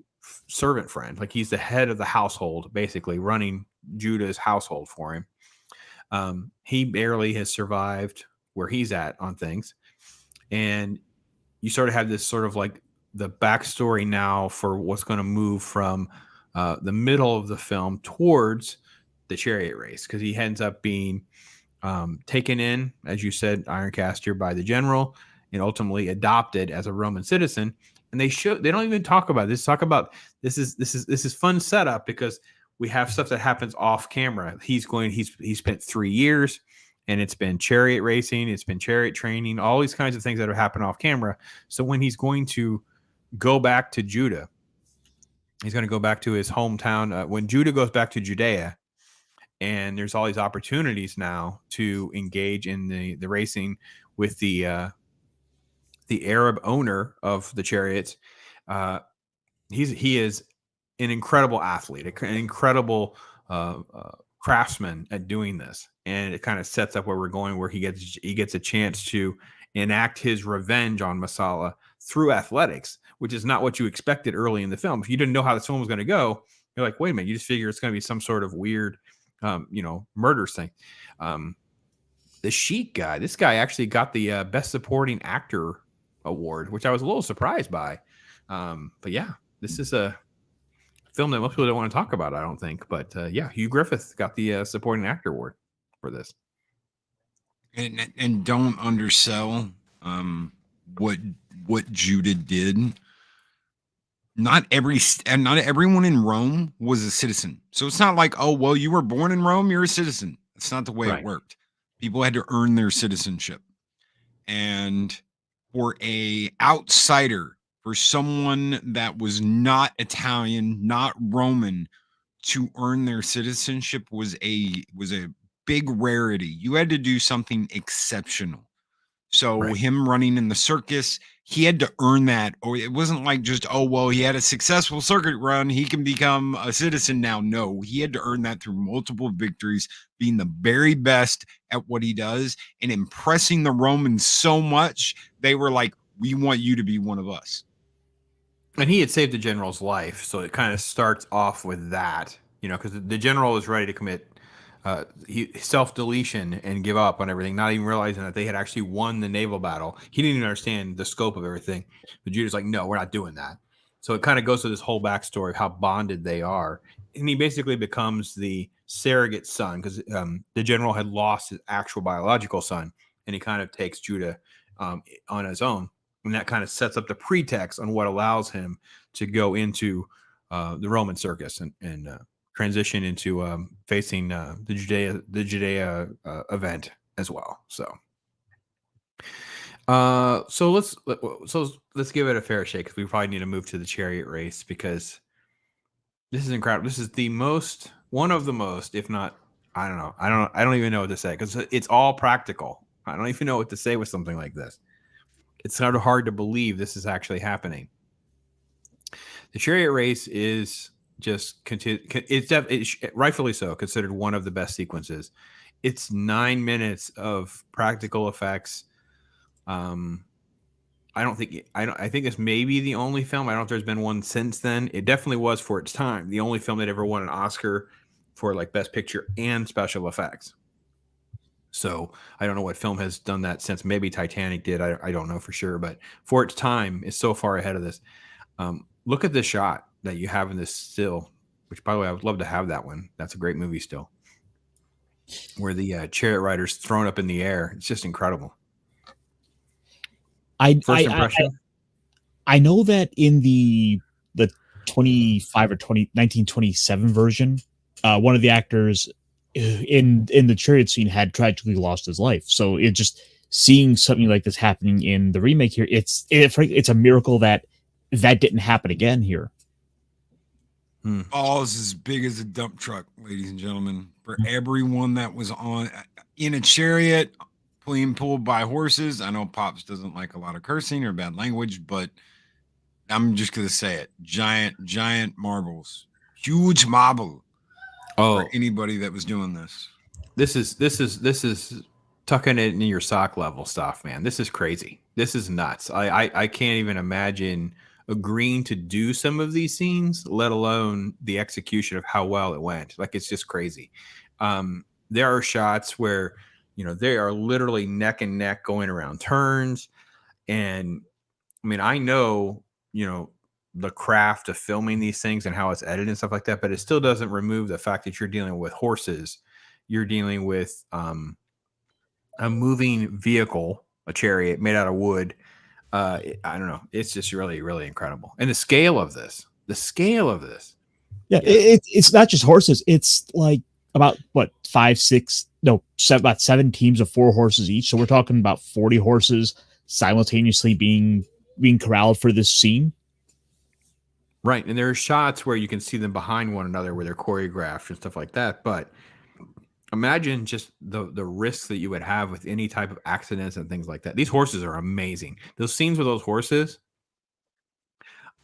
servant friend. Like he's the head of the household, basically running Judah's household for him. He barely has survived where he's at on things. And you sort of have this sort of like the backstory now for what's going to move from the middle of the film towards the chariot race. Cause he ends up being taken in, as you said, Ironcaster, by the general, and ultimately adopted as a Roman citizen. And they don't even talk about this. Talk about this is fun setup because we have stuff that happens off camera. He's spent 3 years, and it's been chariot racing, it's been chariot training, all these kinds of things that have happened off camera. So when he's going to go back to Judah, he's going to go back to his hometown. When Judah goes back to Judea, and there's all these opportunities now to engage in the racing with the Arab owner of the chariots. He is an incredible athlete, an incredible craftsman at doing this, and it kind of sets up where we're going, where he gets a chance to enact his revenge on Masala through athletics, which is not what you expected early in the film. If you didn't know how this film was going to go, you're like, wait a minute, you just figure it's going to be some sort of weird, murders thing. The Sheik guy, this guy actually got the Best Supporting Actor award, which I was a little surprised by. But yeah, this is a film that most people don't want to talk about, I don't think. But Hugh Griffith got the Supporting Actor award for this. And don't undersell what Judah did. Not everyone in Rome was a citizen. So it's not like, oh, well, you were born in Rome, you're a citizen. That's not the way it worked. People had to earn their citizenship. And for a outsider, for someone that was not Italian, not Roman, to earn their citizenship was a big rarity. You had to do something exceptional. So him running in the circus, he had to earn that. Or it wasn't like just, oh, well, he had a successful circuit run, he can become a citizen now. No, he had to earn that through multiple victories, being the very best at what he does and impressing the Romans so much. They were like, we want you to be one of us. And he had saved the general's life. So it kind of starts off with that, because the general was ready to commit self-deletion and give up on everything, not even realizing that they had actually won the naval battle. He didn't even understand the scope of everything. But Judah's like, no, we're not doing that. So it kind of goes to this whole backstory of how bonded they are. And he basically becomes the surrogate son because the general had lost his actual biological son. And he kind of takes Judah on his own. And that kind of sets up the pretext on what allows him to go into the Roman circus and transition into facing the Judaea event as well. So So let's give it a fair shake, because we probably need to move to the chariot race, because this is incredible. This is one of the most, if not, I don't know. I don't even know what to say, because it's all practical. I don't even know what to say with something like this. It's sort of hard to believe this is actually happening. The chariot race is just it's rightfully so considered one of the best sequences. It's 9 minutes of practical effects. I think this may be the only film. I don't know if there's been one since then. It definitely was, for its time, the only film that ever won an Oscar for like best picture and special effects. So I don't know what film has done that since. Maybe Titanic did. I don't know for sure, but for its time, it's so far ahead of this. Look at the shot that you have in this still, which, by the way, I would love to have that one. That's a great movie still, where the chariot rider's thrown up in the air. It's just incredible. First impression? I know that in the 25 or 1927 version, one of the actors in the chariot scene had tragically lost his life. So it just seeing something like this happening in the remake here, it's a miracle that didn't happen again here. Balls as big as a dump truck, ladies and gentlemen, for everyone that was on in a chariot being pulled by horses. I know Pops doesn't like a lot of cursing or bad language, but I'm just gonna say it: giant marbles, huge marble. For anybody that was doing this. This is tucking it in your sock level stuff, man. This is crazy. This is nuts. I can't even imagine agreeing to do some of these scenes, let alone the execution of how well it went. Like, it's just crazy. There are shots where, they are literally neck and neck going around turns. And I mean, I know, the craft of filming these things and how it's edited and stuff like that, but it still doesn't remove the fact that you're dealing with horses. You're dealing with a moving vehicle, a chariot made out of wood. I don't know. It's just really, really incredible. And the scale of this. Yeah. It's not just horses. It's like about about 7 teams of 4 horses each. So we're talking about 40 horses simultaneously being corralled for this scene. Right. And there are shots where you can see them behind one another where they're choreographed and stuff like that. But imagine just the risks that you would have with any type of accidents and things like that. These horses are amazing. Those scenes with those horses,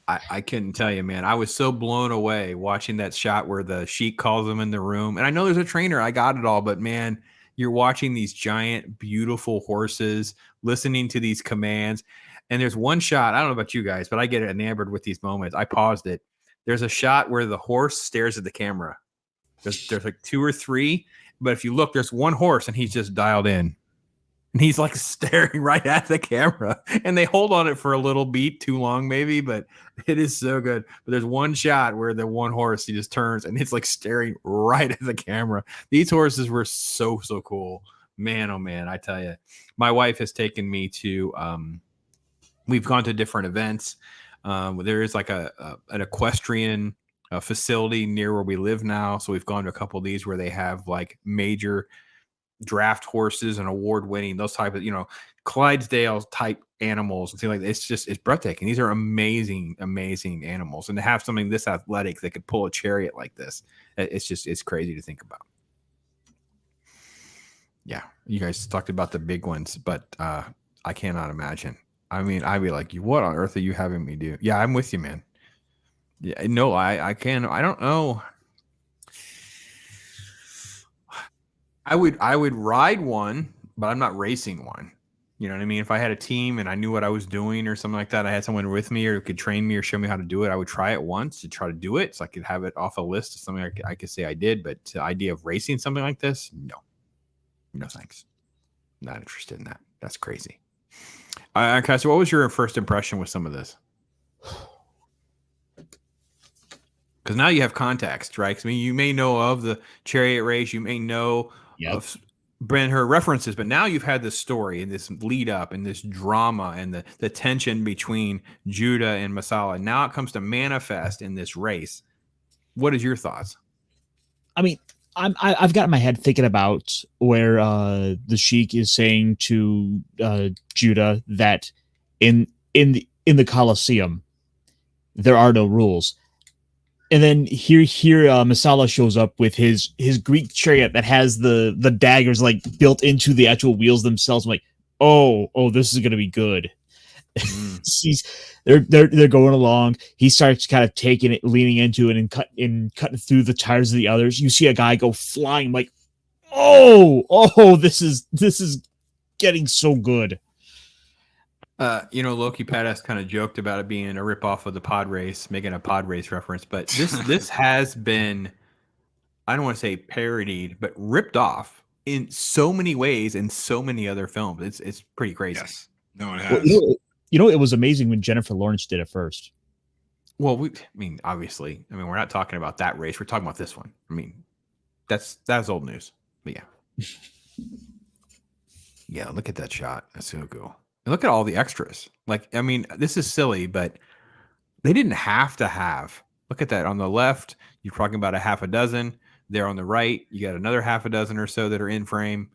I couldn't tell you, man. I was so blown away watching that shot where the sheik calls them in the room. And I know there's a trainer. I got it all. But, man, you're watching these giant, beautiful horses, listening to these commands. And there's one shot, I don't know about you guys, but I get enamored with these moments. I paused it. There's a shot where the horse stares at the camera. There's like 2 or 3, but if you look, there's one horse and he's just dialed in. And he's like staring right at the camera. And they hold on it for a little beat, too long maybe, but it is so good. But there's one shot where the one horse, he just turns and it's like staring right at the camera. These horses were so cool. Man, oh man, I tell you. My wife has taken me to... we've gone to different events. There is like an equestrian facility near where we live now. So we've gone to a couple of these where they have like major draft horses and award-winning, those type of, Clydesdale type animals and things like that. It's breathtaking. These are amazing animals. And to have something this athletic that could pull a chariot like this, it's crazy to think about. Yeah. You guys talked about the big ones, but I cannot imagine. I mean, I'd be like, what on earth are you having me do? Yeah, I'm with you, man. Yeah, no, I can't. I don't know. I would ride one, but I'm not racing one. You know what I mean? If I had a team and I knew what I was doing or something like that, I had someone with me or could train me or show me how to do it, I would try it once to try to do it so I could have it off a list of something I could say I did. But the idea of racing something like this, no. No thanks. Not interested in that. That's crazy. Castor, what was your first impression with some of this? Because now you have context, right? I mean, you may know of the chariot race, you may know of Ben-Hur references, but now you've had this story and this lead up and this drama and the tension between Judah and Masala. Now it comes to manifest in this race. What is your thoughts? I mean, I've got in my head thinking about where the Sheik is saying to Judah that in the Colosseum there are no rules, and then here Masala shows up with his Greek chariot that has the daggers like built into the actual wheels themselves. I'm like, oh, this is gonna be good. They're going along. He starts kind of taking it, leaning into it, and cutting through the tires of the others. You see a guy go flying. Like, oh, this is getting so good. Loki Badass kind of joked about it being a ripoff of the pod race, making a pod race reference, but this has been, I don't want to say parodied, but ripped off in so many ways in so many other films. It's pretty crazy. Yes. No, it has. Well, it was amazing when Jennifer Lawrence did it first. Well, obviously, we're not talking about that race. We're talking about this one. That's old news. But yeah. Yeah, look at that shot. That's so cool. And look at all the extras. This is silly, but they didn't have to have. Look at that. On the left, you're talking about a half a dozen. There on the right, you got another half a dozen or so that are in frame.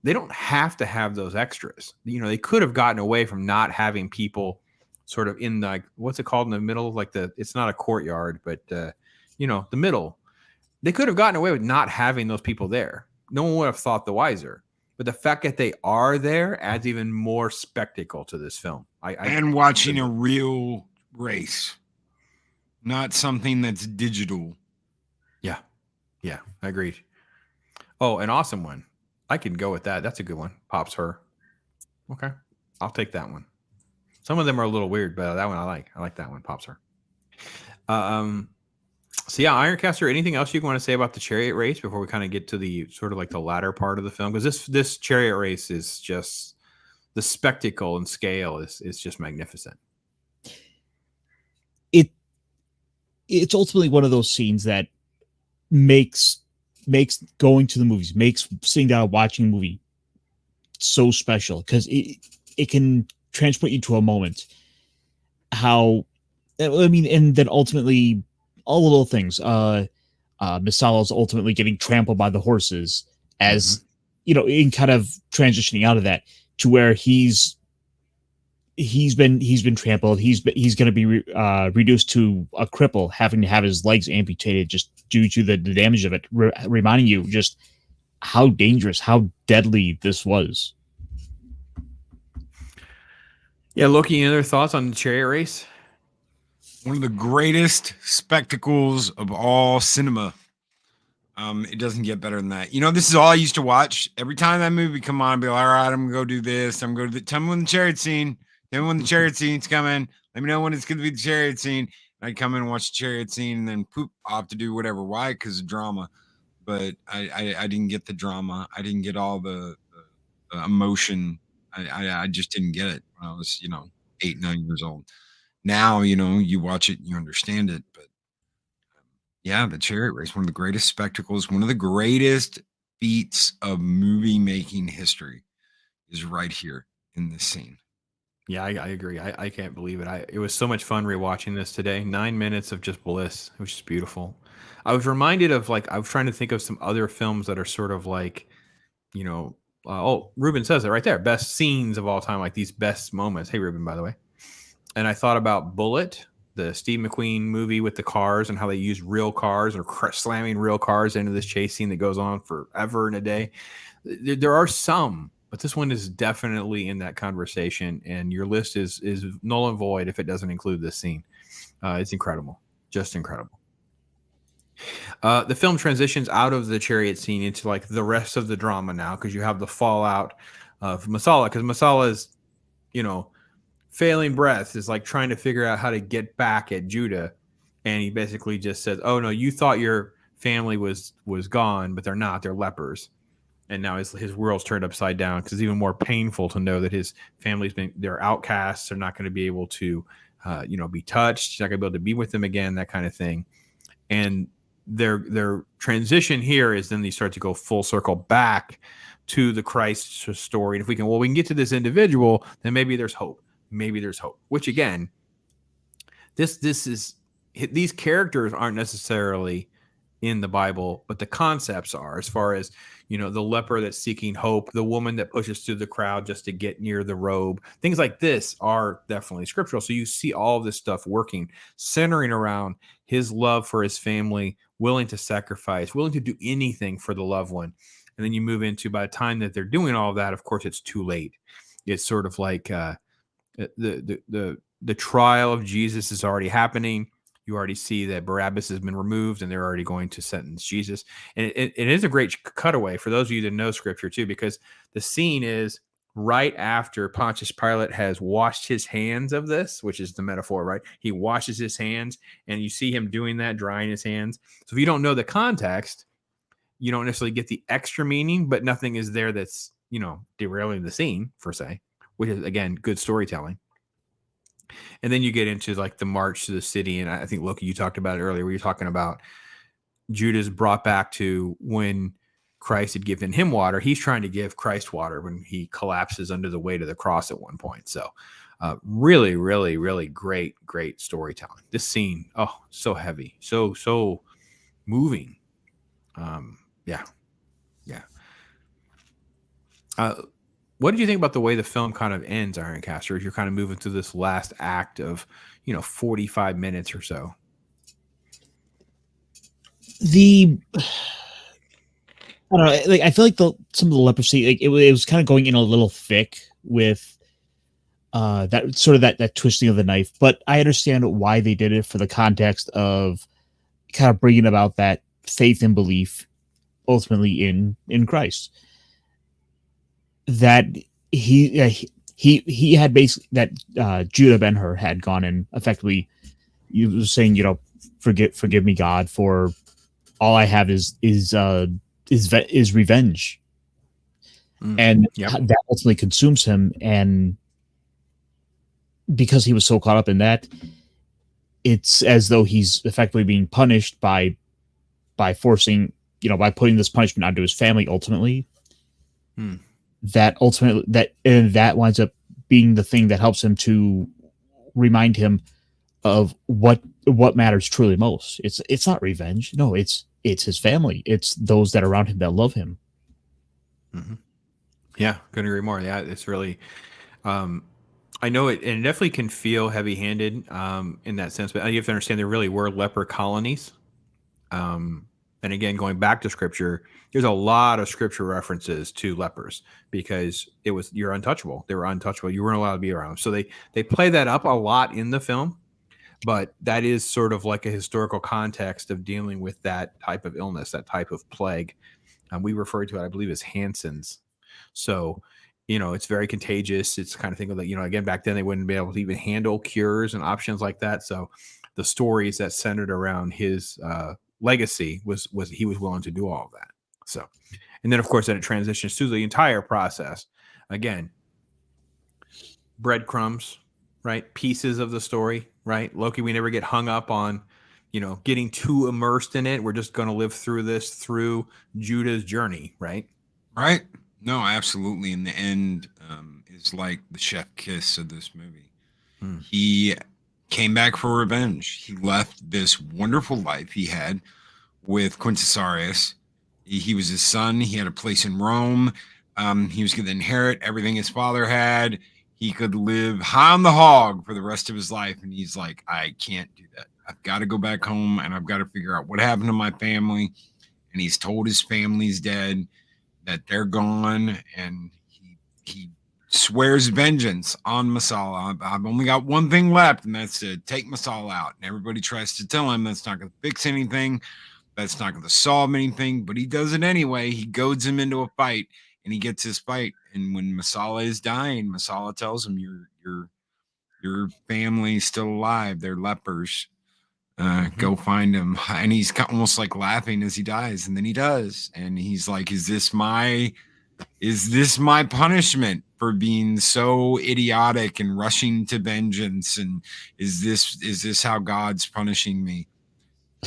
They don't have to have those extras. They could have gotten away from not having people sort of in what's it called in the middle? It's not a courtyard, but the middle. They could have gotten away with not having those people there. No one would have thought the wiser. But the fact that they are there adds even more spectacle to this film. And watching a real race, not something that's digital. Yeah, I agreed. Oh, an awesome one. I can go with that. That's a good one. Pops Her. Okay, I'll take that one. Some of them are a little weird, but that one I like. I like that one. Pops Her. So yeah, Ironcaster, anything else you want to say about the chariot race before we kind of get to the sort of like the latter part of the film? Because this chariot race is just, the spectacle and scale is just magnificent. It's ultimately one of those scenes that makes going to the movies, makes sitting down and watching a movie so special, because it can transport you to a moment. And then ultimately all the little things. Masala's ultimately getting trampled by the horses, as in kind of transitioning out of that to where he's been trampled. He's going to be reduced to a cripple, having to have his legs amputated just due to the damage of it, reminding you just how dangerous, how deadly this was. Yeah, Loki, any other thoughts on the chariot race? One of the greatest spectacles of all cinema. It doesn't get better than that. This is all I used to watch. Every time that movie come on, I'd be like, all right, I'm going to go do this. I'm going to tell me when the chariot scene. Tell me when the chariot scene's coming. Let me know when it's going to be the chariot scene. I'd come in and watch the chariot scene and then poop off to do whatever. Why? Because of drama. But I didn't get the drama. I didn't get all the emotion. I just didn't get it when I was, 8, 9 years old. Now, you watch it and you understand it. But yeah, the chariot race, one of the greatest spectacles, one of the greatest feats of movie making history is right here in this scene. Yeah, I agree. I can't believe it. It was so much fun rewatching this today. 9 minutes of just bliss. It was just beautiful. I was reminded of I was trying to think of some other films that are sort of Ruben says it right there. Best scenes of all time, like these best moments. Hey, Ruben, by the way. And I thought about Bullet, the Steve McQueen movie with the cars and how they use real cars or slamming real cars into this chase scene that goes on forever and a day. There are some, but this one is definitely in that conversation, and your list is null and void if it doesn't include this scene. It's incredible, just incredible. The film transitions out of the chariot scene into the rest of the drama now, because you have the fallout of Masala, because Masala is, failing breath, is trying to figure out how to get back at Judah, and he basically just says, "Oh no, you thought your family was gone, but they're not. They're lepers." And now his world's turned upside down, because it's even more painful to know that his family's they're outcasts. They're not going to be able to, be touched. He's not going to be able to be with them again, that kind of thing. And their transition here is then they start to go full circle back to the Christ story. And if we can get to this individual, then maybe there's hope. Maybe there's hope. Which again, these characters aren't necessarily in the Bible, but the concepts are, as far as, the leper that's seeking hope, the woman that pushes through the crowd just to get near the robe, things like this are definitely scriptural. So you see all of this stuff working, centering around his love for his family, willing to sacrifice, willing to do anything for the loved one. And then you move into, by the time that they're doing all of that, of course, it's too late. It's sort of like the trial of Jesus is already happening. You already see that Barabbas has been removed, and they're already going to sentence Jesus. And it is a great cutaway for those of you that know Scripture too, because the scene is right after Pontius Pilate has washed his hands of this, which is the metaphor, right? He washes his hands, and you see him doing that, drying his hands. So if you don't know the context, you don't necessarily get the extra meaning, but nothing is there that's, derailing the scene, per se, which is, again, good storytelling. And then you get into like the march to the city. And I think, Loki, you talked about it earlier, where you're talking about Judas brought back to when Christ had given him water. He's trying to give Christ water when he collapses under the weight of the cross at one point. So really, really, really great storytelling. This scene, so heavy, so moving. Yeah. What did you think about the way the film kind of ends, Ironcaster, as you're kind of moving through this last act of, 45 minutes or so? I don't know. Like, I feel like some of the leprosy, like it was kind of going in a little thick with that sort of that twisting of the knife. But I understand why they did it, for the context of kind of bringing about that faith and belief ultimately in Christ. That he had basically, that Judah Ben-Hur had gone and effectively, he was saying, forgive me, God, for all I have is revenge. And that ultimately consumes him. And because he was so caught up in that, it's as though he's effectively being punished by forcing, by putting this punishment onto his family ultimately. That winds up being the thing that helps him to remind him of what matters truly most. It's not revenge. No, it's his family. It's those that are around him that love him. Mm-hmm. Yeah, couldn't agree more. Yeah, it's really, I know it, and it definitely can feel heavy-handed in that sense, but you have to understand there really were leper colonies. And again, going back to Scripture, there's a lot of Scripture references to lepers, because you're untouchable. They were untouchable. You weren't allowed to be around them. So they play that up a lot in the film, but that is sort of like a historical context of dealing with that type of illness, that type of plague. We refer to it, I believe, as Hansen's. So, it's very contagious. It's kind of thing that, again, back then they wouldn't be able to even handle cures and options like that. So the stories that centered around his legacy was he was willing to do all of that. So, and then of course, then it transitions through the entire process. Again, breadcrumbs, right? Pieces of the story, right? Loki, we never get hung up on, getting too immersed in it. We're just going to live through this through Judah's journey, right? Right. No, absolutely. In the end, is like the chef kiss of this movie. He came back for revenge. He left this wonderful life he had with Quintessarius. He was his son. He had a place in Rome. He was going to inherit everything his father had. He could live high on the hog for the rest of his life. And he's like, I can't do that. I've got to go back home, and I've got to figure out what happened to my family. And he's told his family's dead, that they're gone. And he swears vengeance on Masala. I've only got one thing left, and that's to take Masala out. And everybody tries to tell him that's not going to fix anything. That's not going to solve anything, but he does it anyway. He goads him into a fight, and he gets his fight. And when Masala is dying, Masala tells him, your family's still alive. They're lepers. Go find them. And he's almost like laughing as he dies. And then he does. And he's like, is this my punishment for being so idiotic and rushing to vengeance? And is this how God's punishing me?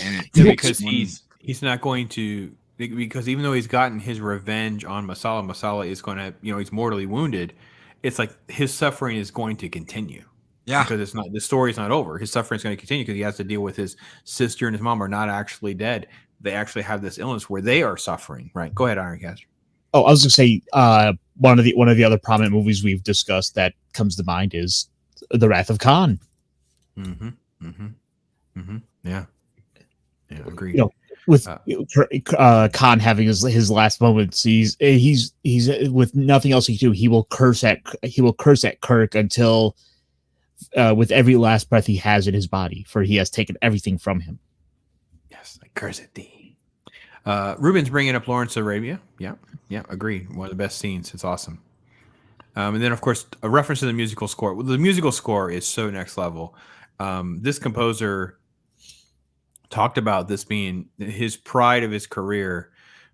And because he's not going to, because even though he's gotten his revenge on Masala is going to, he's mortally wounded. It's like his suffering is going to continue. Yeah, because the story's not over. His suffering is going to continue because he has to deal with his sister and his mom are not actually dead. they actually have this illness where they are suffering. Right? Go ahead, Ironcaster. Oh, I was going to say one of the other prominent movies we've discussed that comes to mind is The Wrath of Khan. Mm-hmm. Mm-hmm. Mm-hmm. Yeah. Yeah. Agreed. You know, with Khan having his last moments, he's with nothing else he can do. He will curse at Kirk until with every last breath he has in his body, for he has taken everything from him. Yes, I curse at thee. Ruben's bringing up Lawrence of Arabia. Yeah, agreed. One of the best scenes. It's awesome. And then, of course, a reference to the musical score. Well, the musical score is so next level. This composer talked about this being his pride of his career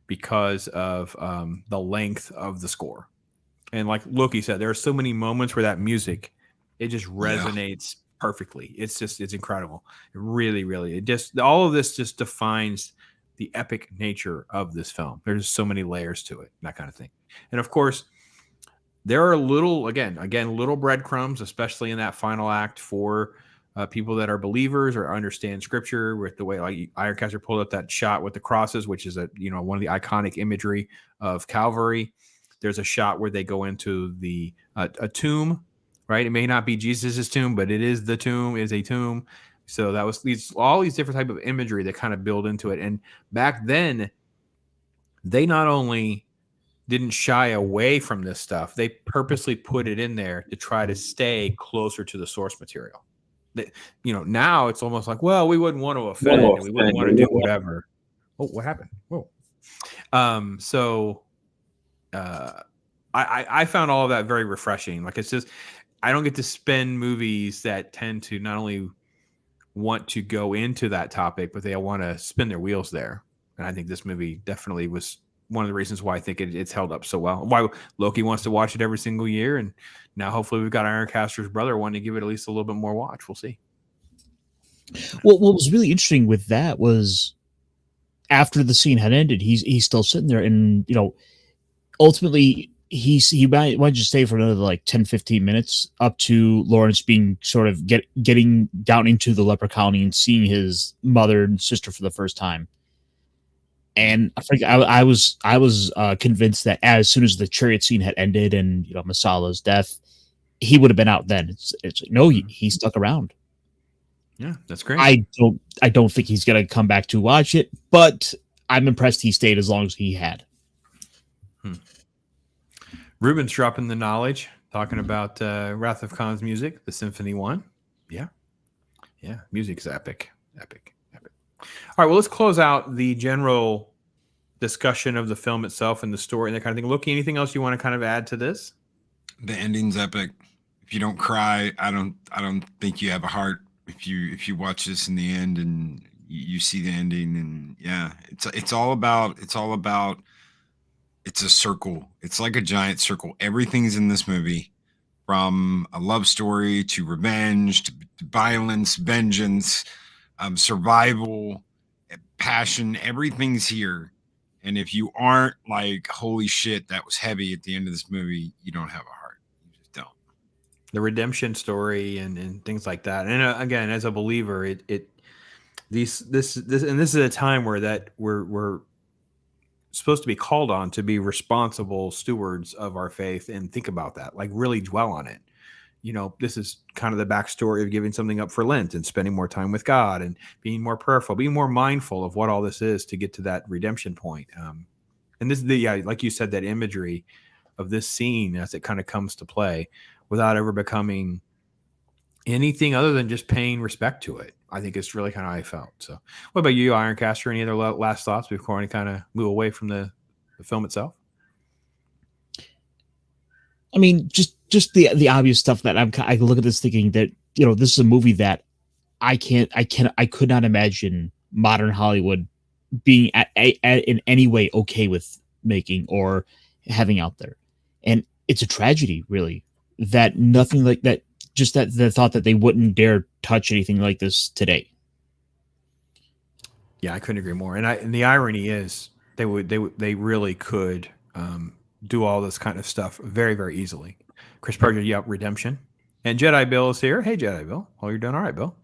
because of the length of the score. And like Loki said, there are so many moments where that music, it just resonates perfectly. It's incredible. It really, all of this just defines the epic nature of this film. There's so many layers to it, that kind of thing. And of course, there are little breadcrumbs, especially in that final act for people that are believers or understand Scripture. With the way, like Ironcaster pulled up that shot with the crosses, which is one of the iconic imagery of Calvary. There's a shot where they go into a tomb, right? It may not be Jesus's tomb, but it is the tomb, is a tomb. So that was all these different type of imagery that kind of build into it. And back then, they not only didn't shy away from this stuff, they purposely put it in there to try to stay closer to the source material. Now it's almost like, well, we wouldn't want to offend, and we wouldn't want to do whatever. Oh, what happened? Whoa. I found all of that very refreshing. Like, it's just, I don't get to spend movies that tend to not only want to go into that topic, but they want to spin their wheels there. And I think this movie definitely was one of the reasons why I think it's held up so well. Why Loki wants to watch it every single year, and now hopefully we've got Ironcaster's brother wanting to give it at least a little bit more watch. We'll see. Well, what was really interesting with that was after the scene had ended, he's still sitting there, and ultimately he might just stay for another like 10-15 minutes up to Lawrence being sort of getting down into the leper colony and seeing his mother and sister for the first time. And I was convinced that as soon as the chariot scene had ended and Masala's death, he would have been out then. It's like, no, he stuck around. Yeah, that's great. I don't think he's gonna come back to watch it, but I'm impressed he stayed as long as he had. Ruben's dropping the knowledge, talking about Wrath of Khan's music, the Symphony 1. Yeah, music's epic. All right, well, let's close out the general discussion of the film itself and the story and that kind of thing. Loki, anything else you want to kind of add to this? The ending's epic. If you don't cry, I don't think you have a heart. If you watch this in the end and you see the ending, and it's all about it's a circle. It's like a giant circle. Everything's in this movie, from a love story to revenge to violence, vengeance, survival, passion. Everything's here. And if you aren't like, holy shit, that was heavy at the end of this movie, you don't have a heart. You just don't. The redemption story and things like that. And again, as a believer, this is a time where that we're supposed to be called on to be responsible stewards of our faith and think about that, like really dwell on it. This is kind of the backstory of giving something up for Lent and spending more time with God and being more prayerful, being more mindful of what all this is to get to that redemption point. And this is like you said, that imagery of this scene as it kind of comes to play without ever becoming anything other than just paying respect to it. I think it's really kind of how I felt. So what about you, Ironcaster? Any other last thoughts before I kind of move away from the film itself? I mean, just the obvious stuff that I look at this thinking that, this is a movie that I could not imagine modern Hollywood being in any way okay with making or having out there. And it's a tragedy, really, that nothing like that, just that the thought that they wouldn't dare touch anything like this today. Yeah, I couldn't agree more. And the irony is they really could do all this kind of stuff very, very easily. Chris Perger, redemption. And Jedi Bill is here. Hey, Jedi Bill. Oh, you're doing all right, Bill.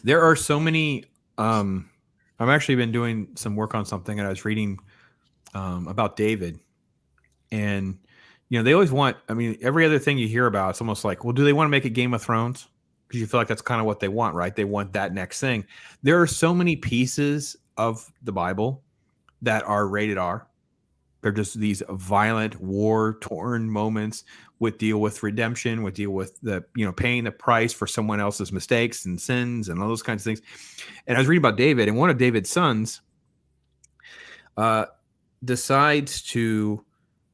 There are so many I've actually been doing some work on something, and I was reading about David, and they always want. I mean, every other thing you hear about, it's almost like, well, do they want to make a Game of Thrones? Because you feel like that's kind of what they want, right? They want that next thing. There are so many pieces of the Bible that are rated R. They're just these violent, war-torn moments with deal with redemption, with deal with the paying the price for someone else's mistakes and sins and all those kinds of things. And I was reading about David, and one of David's sons decides to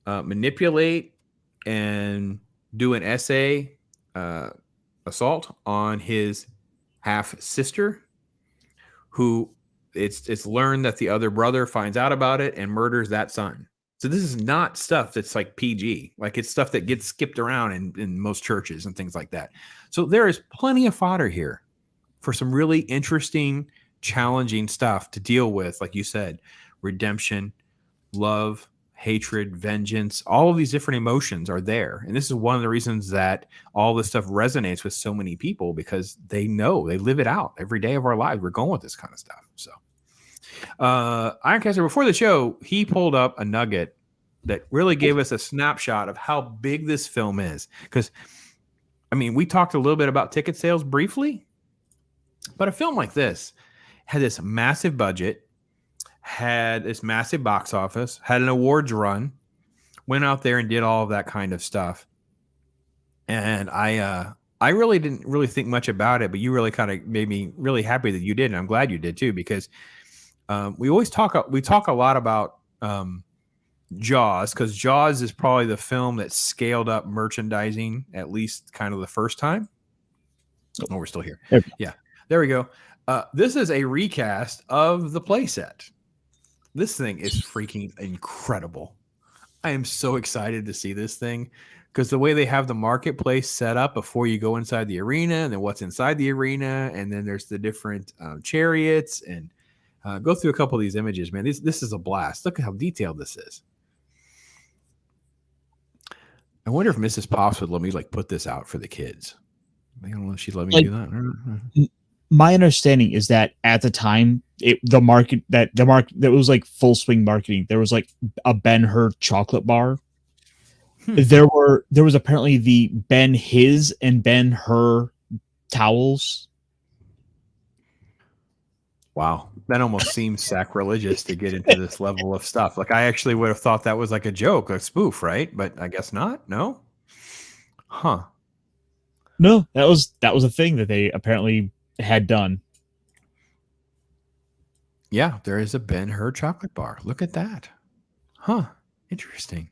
manipulate and do an essay assault on his half sister, who it's learned that the other brother finds out about it and murders that son. So this is not stuff that's like PG, like it's stuff that gets skipped around in most churches and things like that. So there is plenty of fodder here for some really interesting, challenging stuff to deal with. Like you said, redemption, love, hatred, vengeance, all of these different emotions are there. And this is one of the reasons that all this stuff resonates with so many people, because they know, they live it out every day of our lives. We're going with this kind of stuff. So Ironcaster, before the show, he pulled up a nugget that really gave us a snapshot of how big this film is. Because, I mean, we talked a little bit about ticket sales briefly, but a film like this had this massive budget, had this massive box office, had an awards run, went out there and did all of that kind of stuff. And I really didn't really think much about it, but you really kind of made me really happy that you did. And I'm glad you did too, because we talk a lot about Jaws, because Jaws is probably the film that scaled up merchandising, at least kind of the first time. Oh, we're still here. Yeah, there we go. This is a recast of the playset. This thing is freaking incredible. I am so excited to see this thing, because the way they have the marketplace set up before you go inside the arena, and then what's inside the arena, and then there's the different chariots, and go through a couple of these images, man. This is a blast. Look at how detailed this is. I wonder if Mrs. Pops would let me put this out for the kids. I don't know if she'd let me do that. My understanding is that at the time, the market that was like full swing marketing. There was like a Ben-Hur chocolate bar. There was apparently the Ben-His and Ben-Hur towels. Wow, that almost seems sacrilegious to get into this level of stuff. Like, I actually would have thought that was like a joke, a spoof, right? But I guess not. No, huh? No, that was a thing that they apparently had done. Yeah, there is a Ben-Hur chocolate bar. Look at that. Huh? Interesting.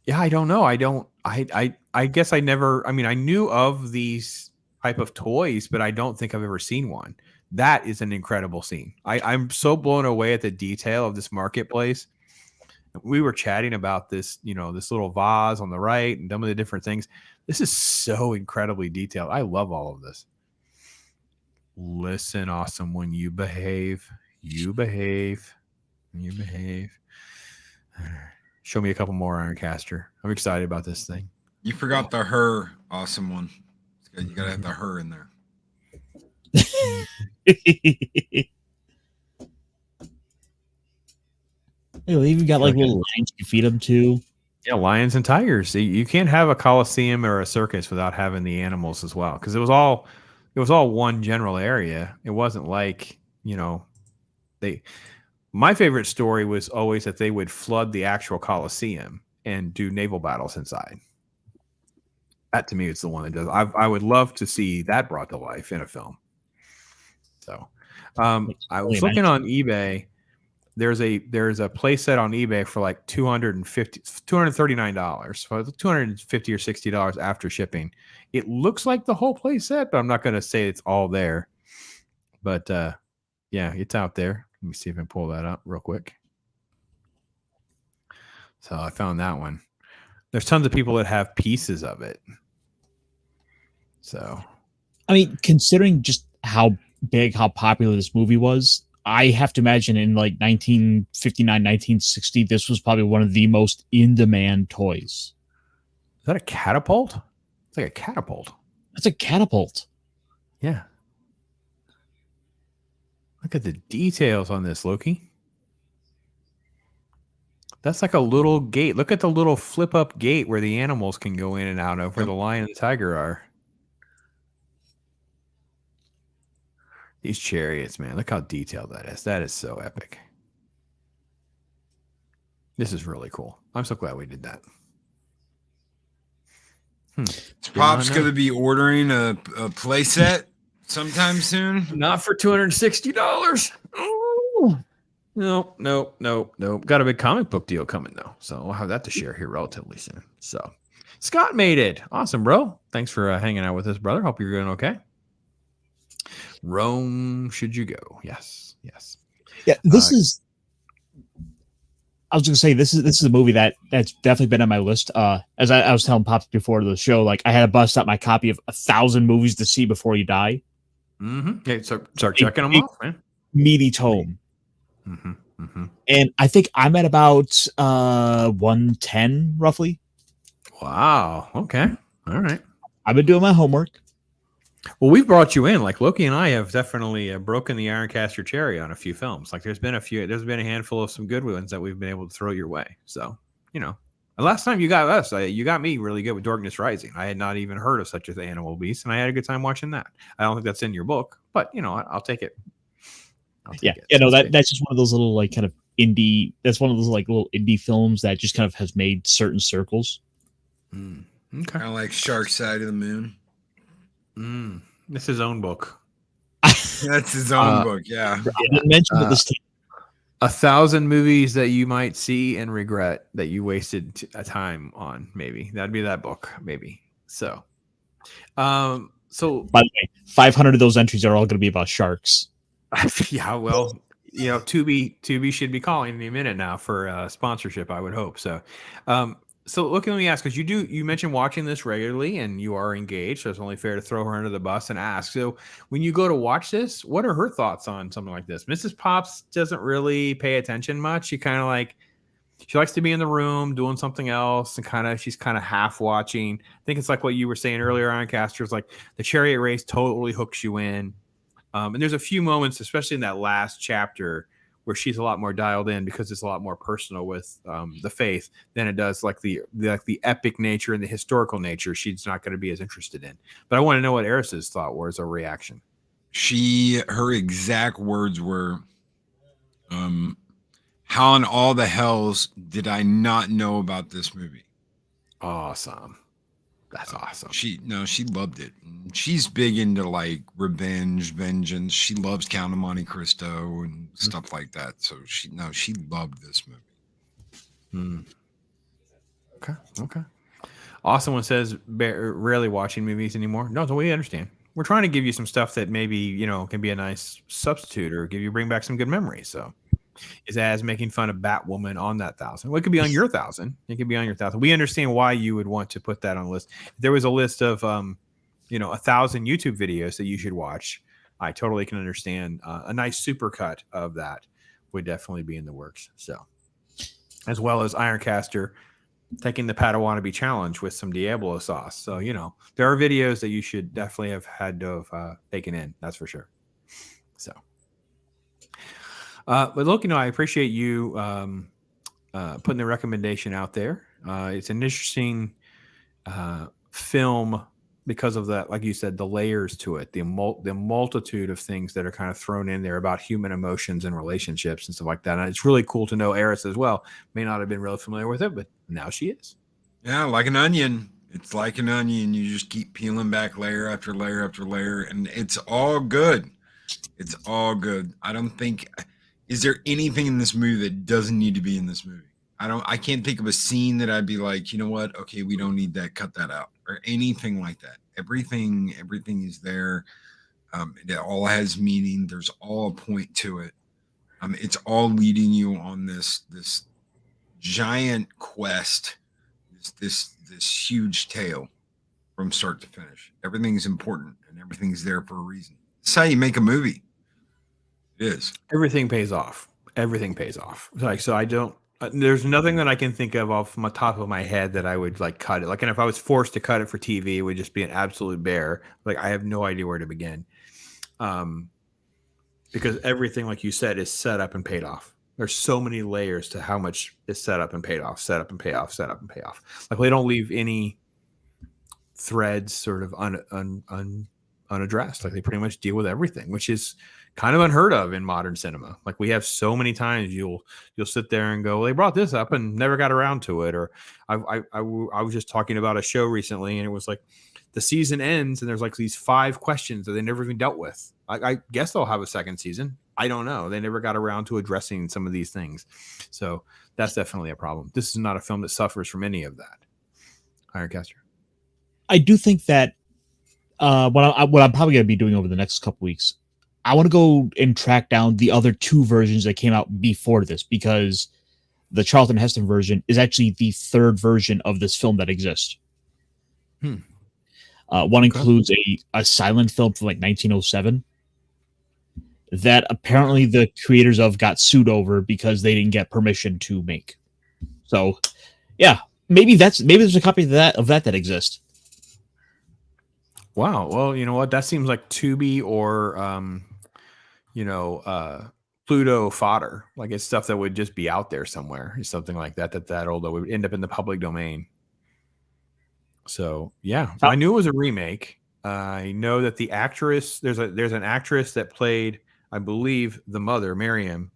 Yeah, I don't know. I guess I never. I mean, I knew of these type of toys, but I don't think I've ever seen one. That is an incredible scene. I'm so blown away at the detail of this marketplace. We were chatting about this, this little vase on the right and some of the different things. This is so incredibly detailed. I love all of this. Listen, awesome. When you behave, you behave, you behave. Show me a couple more, Ironcaster. I'm excited about this thing. You forgot the her awesome one. You got to have the her in there. They even got like little lions you feed them to. Yeah, lions and tigers. You can't have a coliseum or a circus without having the animals as well, because it was all one general area. It wasn't like, my favorite story was always that they would flood the actual coliseum and do naval battles inside. That to me is the one that does. I would love to see that brought to life in a film. So I was looking on eBay. There's a playset on eBay for like $239, so $250 or $60 after shipping. It looks like the whole playset, but I'm not going to say it's all there. But yeah, it's out there. Let me see if I can pull that up real quick. So I found that one. There's tons of people that have pieces of it. So, I mean, considering just how popular this movie was, I have to imagine in like 1959, 1960, this was probably one of the most in-demand toys. Is that a catapult? It's like a catapult. That's a catapult. Yeah. Look at the details on this, Loki. That's like a little gate. Look at the little flip up gate where the animals can go in and out of, where the lion and the tiger are. These chariots, man. Look how detailed that is. That is so epic. This is really cool. I'm so glad we did that. Pop's going to be ordering a play set sometime soon. Not for $260. Oh. No. Got a big comic book deal coming, though. So we'll have that to share here relatively soon. So Scott made it. Awesome, bro. Thanks for hanging out with us, brother. Hope you're doing okay. Rome, should you go? Yes. Yeah, this is. I was going to say this is a movie that's definitely been on my list. As I was telling Pops before the show, like I had to bust out my copy of 1,000 movies to see before you die. Mm-hmm. Okay, so start checking them off, man. Meaty tome. Mm-hmm. And I think I'm at about 110 roughly. Wow. Okay. All right. I've been doing my homework. Well, we've brought you in. Like Loki and I have definitely broken the Ironcaster cherry on a few films. Like there's been a handful of some good ones that we've been able to throw your way. So, and last time you got us, you got me really good with Darkness Rising. I had not even heard of such a animal beast, and I had a good time watching that. I don't think that's in your book, but I'll take it. That's just one of those little like kind of indie. That's one of those like little indie films that just kind of has made certain circles. Okay. Kind of like Shark Side of the Moon. That's his own book. That's his own book, yeah. I didn't mention this. 1,000 movies that you might see and regret that you wasted a time on. Maybe that'd be that book. Maybe so. By the way, 500 of those entries are all going to be about sharks. Yeah, well, Tubi should be calling any minute now for sponsorship. I would hope so. So look, let me ask, because you mentioned watching this regularly and you are engaged, so it's only fair to throw her under the bus and ask. So when you go to watch this, what are her thoughts on something like this? Mrs. Pops doesn't really pay attention much. She likes to be in the room doing something else, and she's kind of half watching. I think it's like what you were saying earlier, Ironcaster, is like the chariot race totally hooks you in. And there's a few moments, especially in that last chapter, where she's a lot more dialed in because it's a lot more personal with the faith than it does like the epic nature and the historical nature. She's not going to be as interested in. But I want to know what Eris's thought was or reaction. Her exact words were, "How in all the hells did I not know about this movie?" Awesome. That's awesome. She loved it. She's big into like revenge, vengeance. She loves Count of Monte Cristo and stuff like that. So she loved this movie. Okay. Awesome one says rarely watching movies anymore. No, so we understand. We're trying to give you some stuff that maybe can be a nice substitute or bring back some good memories. So is as making fun of Batwoman on that 1,000. Well, it could be on your 1,000. It could be on your 1,000. We understand why you would want to put that on the list. If there was a list of 1,000 YouTube videos that you should watch, I totally can understand. A nice supercut of that would definitely be in the works. So, as well as Ironcaster taking the Padawannabe challenge with some Diablo sauce. So there are videos that you should definitely have had to have taken in. That's for sure. So. But look, I appreciate you putting the recommendation out there. It's an interesting film because of that, like you said, the layers to it, the multitude of things that are kind of thrown in there about human emotions and relationships and stuff like that. And it's really cool to know Eris as well. May not have been really familiar with it, but now she is. Yeah, like an onion. It's like an onion. You just keep peeling back layer after layer after layer, and it's all good. It's all good. I don't think... Is there anything in this movie that doesn't need to be in this movie? I can't think of a scene that I'd be like, you know what? Okay, we don't need that. Cut that out, or anything like that. Everything is there. It all has meaning. There's all a point to it. It's all leading you on this giant quest, this huge tale from start to finish. Everything's important and everything's there for a reason. It's how you make a movie. It is. Everything pays off. Like, so I don't, there's nothing that I can think of off the top of my head that I would like cut it. Like, and if I was forced to cut it for TV, it would just be an absolute bear. Like, I have no idea where to begin. because everything, like you said, is set up and paid off. There's so many layers to how much is set up and paid off, set up and pay off, set up and pay off. Like they don't leave any threads sort of unaddressed. Like they pretty much deal with everything, which is kind of unheard of in modern cinema. Like we have so many times you'll sit there and go, well, they brought this up and never got around to it. Or I was just talking about a show recently, and it was like the season ends and there's like these 5 questions that they never even dealt with. I guess they'll have a second season. I don't know. They never got around to addressing some of these things. So that's definitely a problem. This is not a film that suffers from any of that. Ironcaster. I do think that what I'm probably going to be doing over the next couple weeks, I want to go and track down the other 2 versions that came out before this, because the Charlton Heston version is actually the 3rd version of this film that exists. One includes a silent film from like 1907 that apparently the creators of got sued over because they didn't get permission to make. So, yeah, maybe there's a copy of that exists. Wow. Well, you know what? That seems like Tubi or, Pluto fodder. Like it's stuff that would just be out there somewhere. Something like that old that would end up in the public domain. So yeah, I knew it was a remake. I know that the actress, there's an actress that played, I believe, the mother, Miriam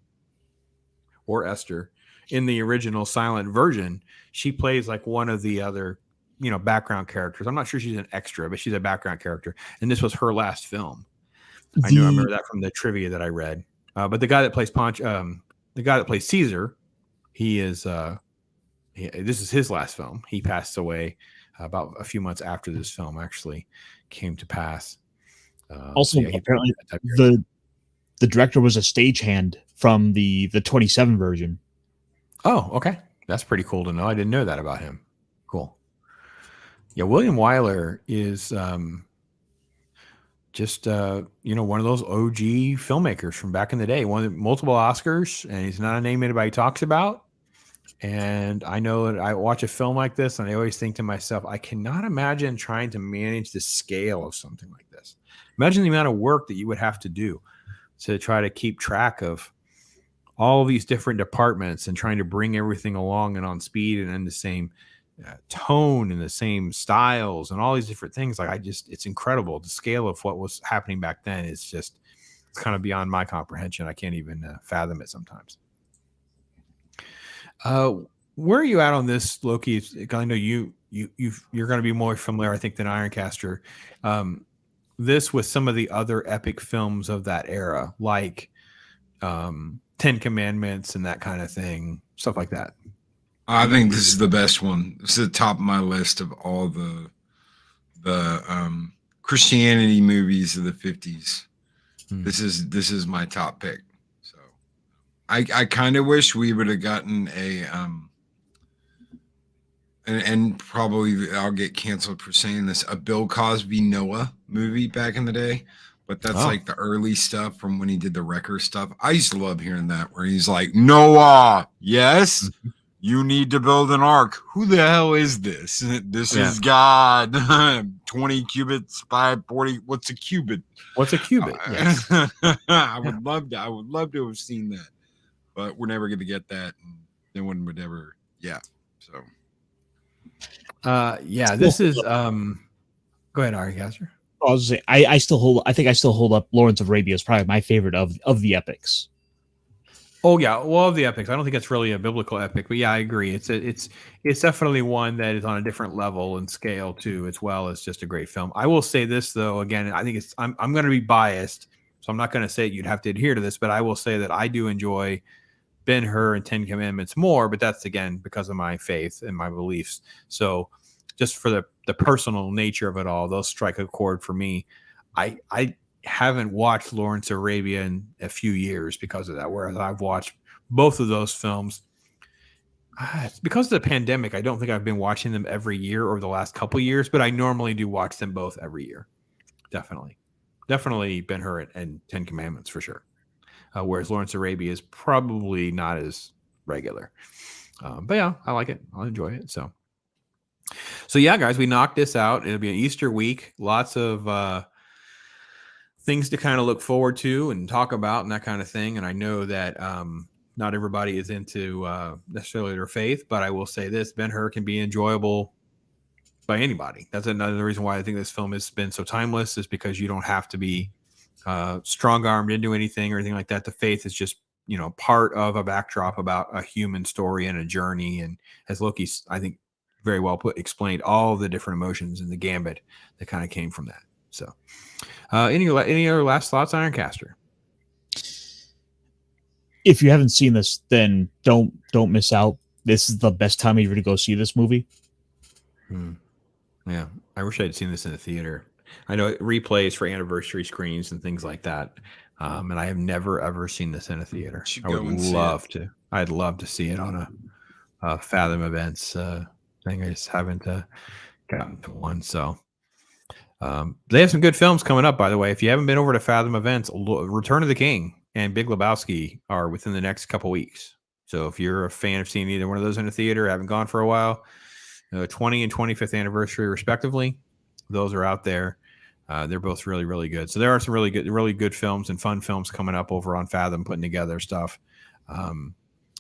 or Esther, in the original silent version. She plays like one of the other, background characters. I'm not sure she's an extra, but she's a background character. And this was her last film. I remember that from the trivia that I read. But the guy that plays the guy that plays Caesar, he is, this is his last film. He passed away about a few months after this film actually came to pass. Apparently the director was a stagehand from the 27 version. Oh, okay. That's pretty cool to know. I didn't know that about him. Cool. Yeah, William Wyler is just one of those OG filmmakers from back in the day. Won multiple Oscars, and he's not a name anybody talks about. And I know that I watch a film like this, and I always think to myself, I cannot imagine trying to manage the scale of something like this. Imagine the amount of work that you would have to do to try to keep track of all these different departments and trying to bring everything along and on speed and in the same tone and the same styles and all these different things. Like it's incredible. The scale of what was happening back then is it's kind of beyond my comprehension. I can't even fathom it sometimes. Where are you at on this, Loki? I know you're going to be more familiar, I think, than Ironcaster. This with some of the other epic films of that era, like 10 Commandments and that kind of thing, stuff like that. I think this is the best one. This is the top of my list of all the Christianity movies of the 50s. This is my top pick. So I kind of wish we would have gotten and probably I'll get canceled for saying this, a Bill Cosby Noah movie back in the day. But that's like the early stuff from when he did the Wrecker stuff. I used to love hearing that, where he's like, Noah, yes, you need to build an ark. Who the hell is this? This is God. 20 cubits by 40. What's a cubit? What's a cubit? Yes. I would love to have seen that, but we're never going to get that. And no one would ever. Yeah. So. This is. Go ahead, Ari Gasser. I was saying, I still hold up Lawrence of Arabia as probably my favorite of the epics. Oh yeah, well, of the epics, I don't think it's really a biblical epic, but yeah, I agree. It's definitely one that is on a different level and scale too, as well as just a great film. I will say this though, again, I think I'm going to be biased, so I'm not going to say you'd have to adhere to this, but I will say that I do enjoy Ben-Hur and 10 Commandments more, but that's again because of my faith and my beliefs. So just for the personal nature of it all, those strike a chord for me. I haven't watched Lawrence of Arabia in a few years because of that, whereas I've watched both of those films. Because of the pandemic, I don't think I've been watching them every year over the last couple of years, but I normally do watch them both every year. Definitely Ben-Hur and 10 Commandments for sure. Whereas Lawrence of Arabia is probably not as regular. But yeah, I like it. I'll enjoy it. So yeah, guys, we knocked this out. It'll be an Easter week. Lots of things to kind of look forward to and talk about and that kind of thing. And I know that not everybody is into necessarily their faith, but I will say this: Ben-Hur can be enjoyable by anybody. That's another reason why I think this film has been so timeless, is because you don't have to be strong-armed into anything or anything like that. The faith is just, you know, part of a backdrop about a human story and a journey. And as Loki, I think, very well explained all the different emotions and the gambit that kind of came from that. So any other last thoughts, Ironcaster? If you haven't seen this, then don't miss out. This is the best time of year to go see this movie. Yeah, I wish I'd seen this in the theater. I know it replays for anniversary screens and things like that, and I have never ever seen this in a theater. I would love to. I'd love to see it on a Fathom Events thing. I just haven't gotten to one. So they have some good films coming up, by the way. If you haven't been over to Fathom Events, Return of the King and Big Lebowski are within the next couple weeks. So if you're a fan of seeing either one of those in a theater, haven't gone for a while, 20 and 25th anniversary respectively, those are out there. They're both really, really good. So there are some really good films and fun films coming up over on Fathom, putting together stuff. And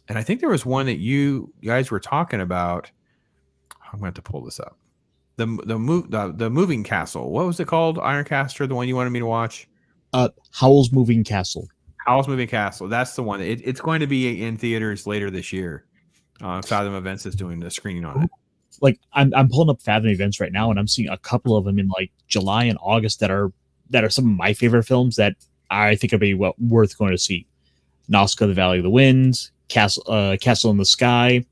I think there was one that you guys were talking about. I'm going to have to pull this up. The Moving Castle. What was it called, Ironcaster? The one you wanted me to watch? Howl's Moving Castle. Howl's Moving Castle. That's the one. It's going to be in theaters later this year. Fathom Events is doing the screening on it. Like I'm pulling up Fathom Events right now, and I'm seeing a couple of them in like July and August that are some of my favorite films that I think would be worth going to see. Nazca, The Valley of the Winds, Castle in the Sky.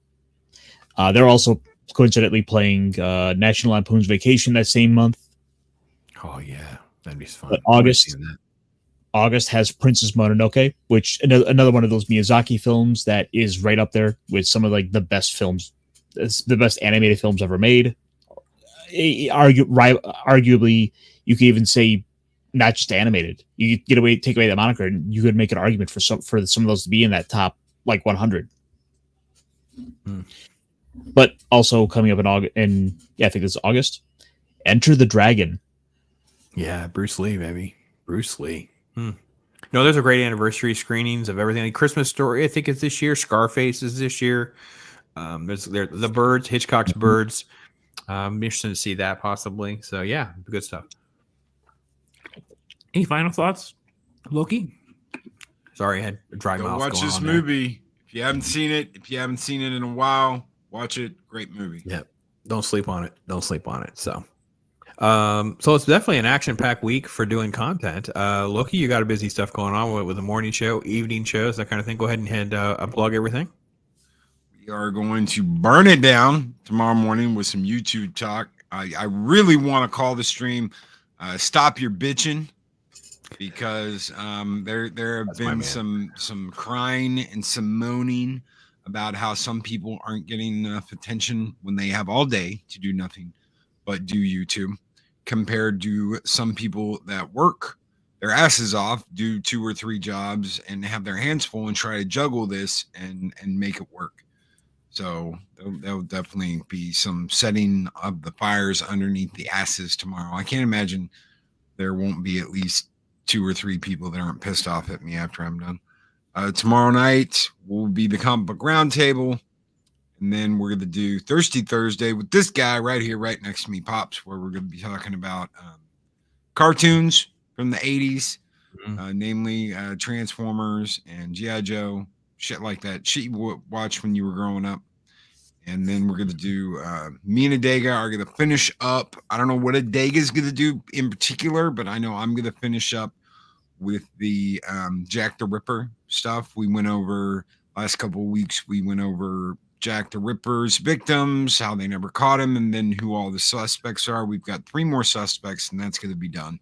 They're also coincidentally playing National Lampoon's Vacation that same month. Oh yeah, that'd be fun. But August has Princess Mononoke, which another one of those Miyazaki films that is right up there with some of like the best films. It's the best animated films ever made. Arguably, you could even say not just animated. You take away that moniker, and you could make an argument for some of those to be in that top like 100. But also coming up in August, and yeah, I think it's August. Enter the Dragon. Yeah, Bruce Lee, baby, Bruce Lee. No, there's a great anniversary screenings of everything. Like Christmas Story, I think it's this year. Scarface is this year. There's the Birds, Hitchcock's Birds. I'm interested to see that possibly. So yeah, good stuff. Any final thoughts, Loki? Sorry, I had a dry mouth. Watch this movie if you haven't seen it. If you haven't seen it in a while, watch it. Great movie. Yeah, don't sleep on it. Don't sleep on it. So it's definitely an action-packed week for doing content. Loki, you got a busy stuff going on with the morning show, evening shows, that kind of thing. Go ahead and plug everything. We are going to burn it down tomorrow morning with some YouTube talk. I really want to call the stream "Stop Your Bitching," because there have been some crying and some moaning about how some people aren't getting enough attention when they have all day to do nothing but do YouTube, compared to some people that work their asses off, do 2 or 3 jobs, and have their hands full and try to juggle this and make it work. So there'll definitely be some setting of the fires underneath the asses tomorrow. I can't imagine there won't be at least 2 or 3 people that aren't pissed off at me after I'm done. Tomorrow night will be the comic book roundtable, and then we're going to do Thirsty Thursday with this guy right here, right next to me, Pops, where we're going to be talking about cartoons from the 80s, namely Transformers and G.I. Joe, shit like that. Shit you watched when you were growing up. And then we're going to do, me and Adega are going to finish up. I don't know what Adega is going to do in particular, but I know I'm going to finish up with the Jack the Ripper stuff. We went over last couple of weeks. We went over Jack the Ripper's victims, how they never caught him, and then who all the suspects are. We've got 3 more suspects, and that's going to be done.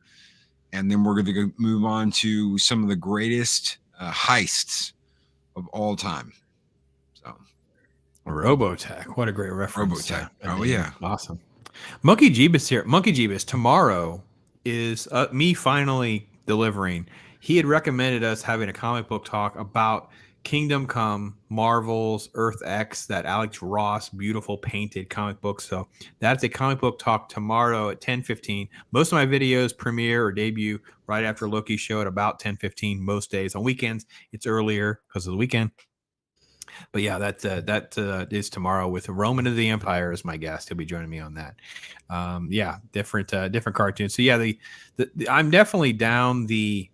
And then we're going to move on to some of the greatest heists of all time. So, Robotech, what a great reference. Robotech. Oh yeah, awesome. Monkey Jeebus here. Monkey Jeebus tomorrow is me finally delivering. He had recommended us having a comic book talk about Kingdom Come, Marvel's, Earth X, that Alex Ross beautiful painted comic book. So that's a comic book talk tomorrow at 10:15. Most of my videos premiere or debut right after Loki show at about 10:15 most days. On weekends, it's earlier because of the weekend. But yeah, that is tomorrow with Roman of the Empire as my guest. He'll be joining me on that. Yeah, different cartoons. So yeah, I'm definitely down the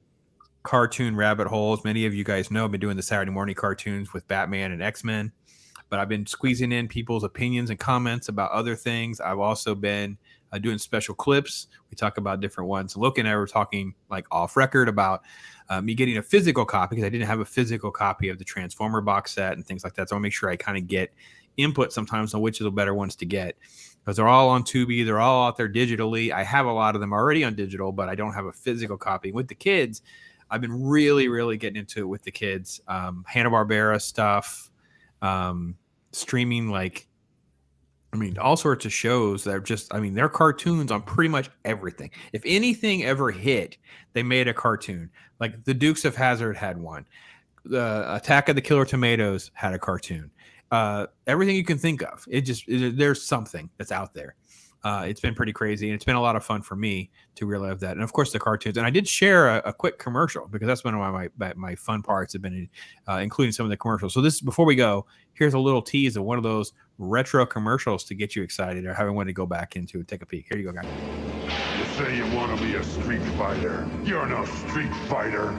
cartoon rabbit hole. As many of you guys know, I've been doing the Saturday morning cartoons with Batman and X-Men, but I've been squeezing in people's opinions and comments about other things. I've also been doing special clips. We talk about different ones. Loki and I were talking like off record about me getting a physical copy because I didn't have a physical copy of the Transformer box set and things like that. So I want to make sure I kind of get input sometimes on which are the better ones to get, because they're all on Tubi. They're all out there digitally. I have a lot of them already on digital, but I don't have a physical copy. With the kids, I've been really, really getting into it with the kids. Hanna-Barbera stuff, streaming, like, I mean, all sorts of shows that are just, I mean, they're cartoons on pretty much everything. If anything ever hit, they made a cartoon. Like the Dukes of Hazzard had one. The Attack of the Killer Tomatoes had a cartoon. Everything you can think of. There's something that's out there. It's been pretty crazy, and it's been a lot of fun for me to relive that. And of course, the cartoons. And I did share a quick commercial because that's one of my fun parts have been including some of the commercials. So this, before we go, here's a little tease of one of those retro commercials to get you excited or having one to go back into and take a peek. Here you go, guys. You say you want to be a street fighter. You're no street fighter.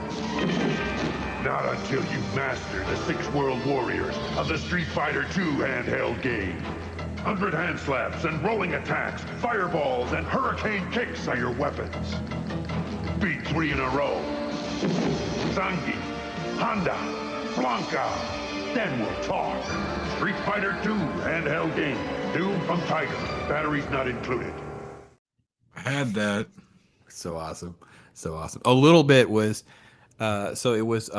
Not until you master the 6 world warriors of the Street Fighter II handheld game. 100 hand slaps and rolling attacks, fireballs and hurricane kicks are your weapons. Beat 3 in a row. Zangi, Honda, Blanca. Then we'll talk. Street Fighter II handheld game. New from Tiger. Batteries not included. I had that. So awesome. So awesome. A little bit was, so it was,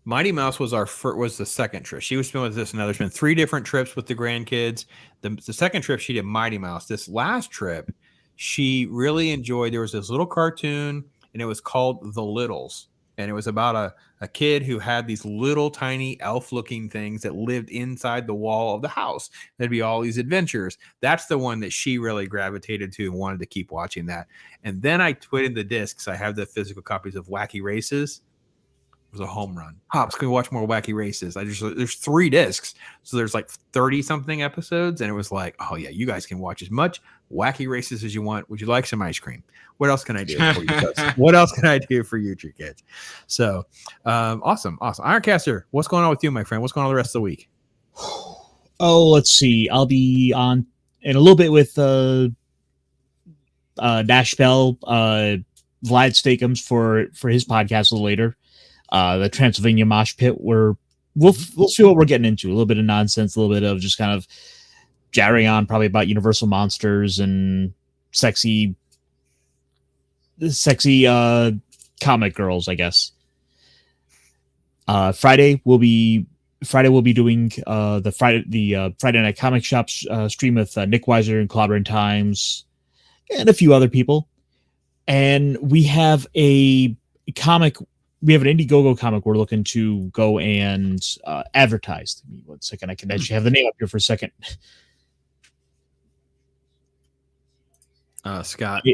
Mighty Mouse was was the second trip. She was spent with this. Now there's been 3 different trips with the grandkids. The second trip she did Mighty Mouse. This last trip, she really enjoyed. There was this little cartoon, and it was called The Littles, and it was about a kid who had these little tiny elf-looking things that lived inside the wall of the house. There'd be all these adventures. That's the one that she really gravitated to and wanted to keep watching that. And then I tweeted the discs. I have the physical copies of Wacky Races. Was a home run. Pops, can we watch more Wacky Races? There's 3 discs, so there's like 30 something episodes, and it was like, oh yeah, you guys can watch as much Wacky Races as you want. Would you like some ice cream? What else can I do for you? What else can I do for you, your kids? So, awesome. Ironcaster, what's going on with you, my friend? What's going on the rest of the week? Oh, let's see. I'll be on in a little bit with Dash Bell, Vlad Steakums for his podcast a little later. The Transylvania Mosh Pit, where we'll see what we're getting into. A little bit of nonsense, a little bit of just kind of jabbering on probably about Universal monsters and sexy comic girls, I guess. Friday we'll be doing the Friday Night Comic Shop stream with Nick Weiser and Clobbering Times and a few other people. And we have an Indiegogo comic we're looking to go and advertise. Give me 1 second. I can actually have the name up here for a second. Scott,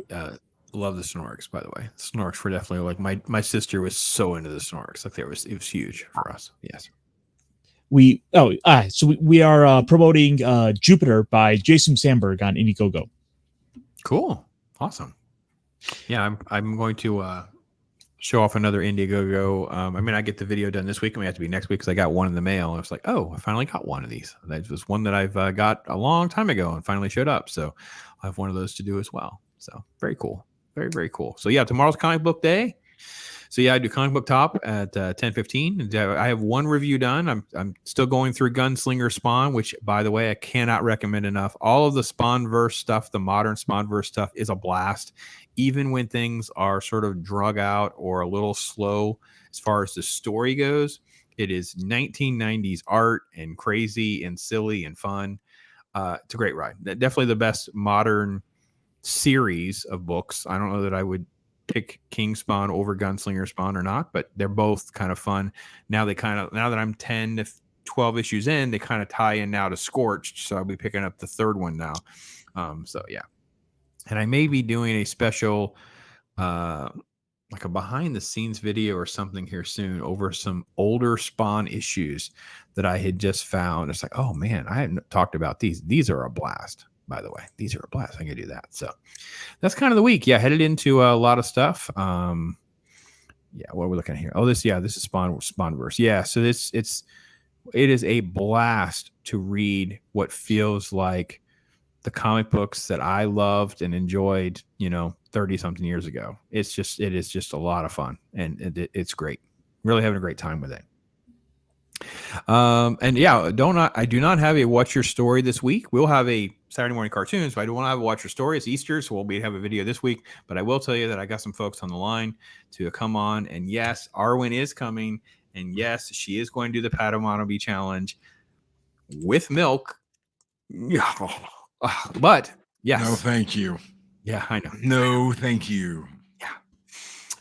love the Snorks, by the way. Snorks were definitely like my sister was so into the Snorks. Like it was huge for us. Yes. We are promoting Jupiter by Jason Sandberg on Indiegogo. Cool. Awesome. Yeah, I'm going to show off another Indiegogo. I mean, I get the video done this week. It may have to be next week because I got one in the mail. I was like, oh, I finally got one of these. That was one that I've got a long time ago and finally showed up. So I have one of those to do as well. So very cool. Very, very cool. So yeah, tomorrow's comic book day. So yeah, I do comic book top at 10:15. I have one review done. I'm still going through Gunslinger Spawn, which by the way, I cannot recommend enough. All of the Spawnverse stuff, the modern Spawnverse stuff is a blast. Even when things are sort of drug out or a little slow as far as the story goes, it is 1990s art and crazy and silly and fun. It's a great ride. Definitely the best modern series of books. I don't know that I would pick King Spawn over Gunslinger Spawn or not, but they're both kind of fun. Now that I'm 10 to 12 issues in, they kind of tie in now to Scorched, so I'll be picking up the third one now. So yeah, and I may be doing a special like a behind the scenes video or something here soon over some older Spawn issues that I had just found. It's like, oh man, I hadn't talked about these. These are a blast, by the way. These are a blast. I can do that. So that's kind of the week. Yeah, headed into a lot of stuff. Yeah, what are we looking at here? Oh, this is Spawnverse. Yeah, so it is a blast to read what feels like the comic books that I loved and enjoyed, 30 something years ago. It is just a lot of fun, and it's great. Really having a great time with it. And yeah, I do not have a Watch Your Story this week. We'll have a Saturday morning cartoons, but I don't want to have a Watch Your Story. It's Easter, so we'll have a video this week. But I will tell you that I got some folks on the line to come on, and yes, Arwen is coming, and yes, she is going to do the Padawan challenge with milk. But yes. No, thank you. Yeah, I know. No, thank you. Yeah.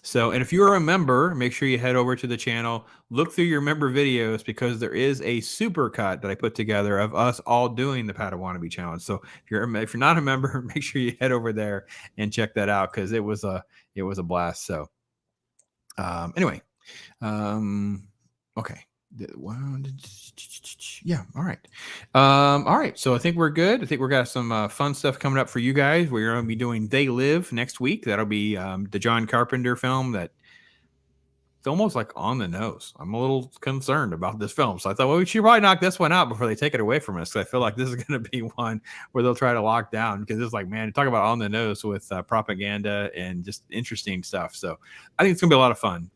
So, and if you're a member, make sure you head over to the channel, look through your member videos, because there is a super cut that I put together of us all doing the Padawan challenge. So if you're not a member, make sure you head over there and check that out, because it was a blast. So anyway, okay. Yeah. All right. All right. So I think we're good. I think we've got some fun stuff coming up for you guys. We're going to be doing They Live next week. That'll be the John Carpenter film that it's almost like on the nose. I'm a little concerned about this film. So I thought, well, we should probably knock this one out before they take it away from us. I feel like this is going to be one where they'll try to lock down, because it's like, man, talk about on the nose with propaganda and just interesting stuff. So I think it's going to be a lot of fun.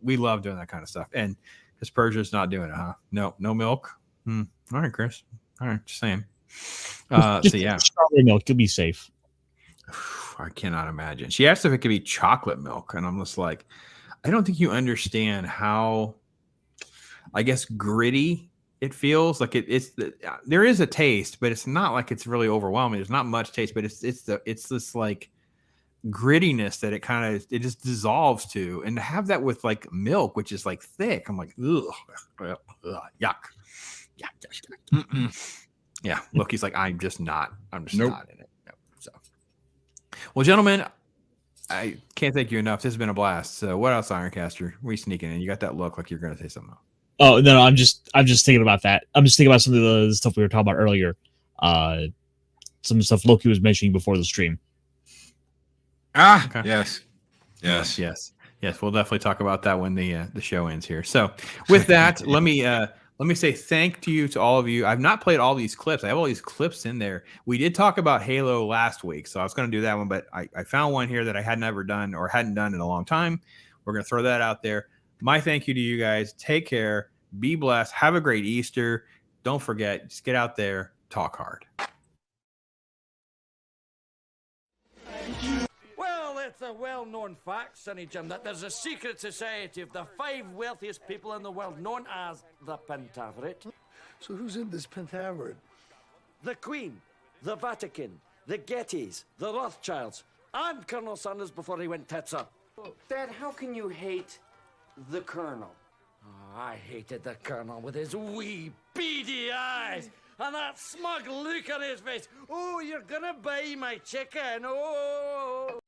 We love doing that kind of stuff. And because Persia's not doing it, huh? No milk. All right, Chris. All right, just saying. So yeah, strawberry milk. You'll be safe. I cannot imagine. She asked if it could be chocolate milk, and I'm just like, I don't think you understand how, I guess, gritty it feels. Like there is a taste, but it's not like it's really overwhelming. There's not much taste, but it's this like grittiness that it just dissolves to, and to have that with like milk, which is like thick, I'm like, ugh, yuck. Yeah, Loki's like, I'm just not in it. No. So, well, gentlemen, I can't thank you enough. This has been a blast. So what else, Ironcaster? Were you sneaking in? You got that look like you're going to say something else. Oh no, I'm just thinking about that. I'm just thinking about some of the stuff we were talking about earlier. Some stuff Loki was mentioning before the stream. Okay. Yes. We'll definitely talk about that when the show ends here. So with that, let me say thank you to all of you. I've not played all these clips. I have all these clips in there. We did talk about Halo last week, so I was going to do that one, but I found one here that I had never done or hadn't done in a long time. We're going to throw that out there. My thank you to you guys. Take care. Be blessed. Have a great Easter. Don't forget, just get out there, talk hard. Well, it's a well-known fact, Sonny Jim, that there's a secret society of the 5 wealthiest people in the world known as the Pentaveret. So who's in this Pentaveret? The Queen, the Vatican, the Gettys, the Rothschilds, and Colonel Sanders before he went tits up. Dad, how can you hate the Colonel? Oh, I hated the Colonel with his wee beady eyes and that smug look on his face. Oh, you're gonna buy my chicken. Oh.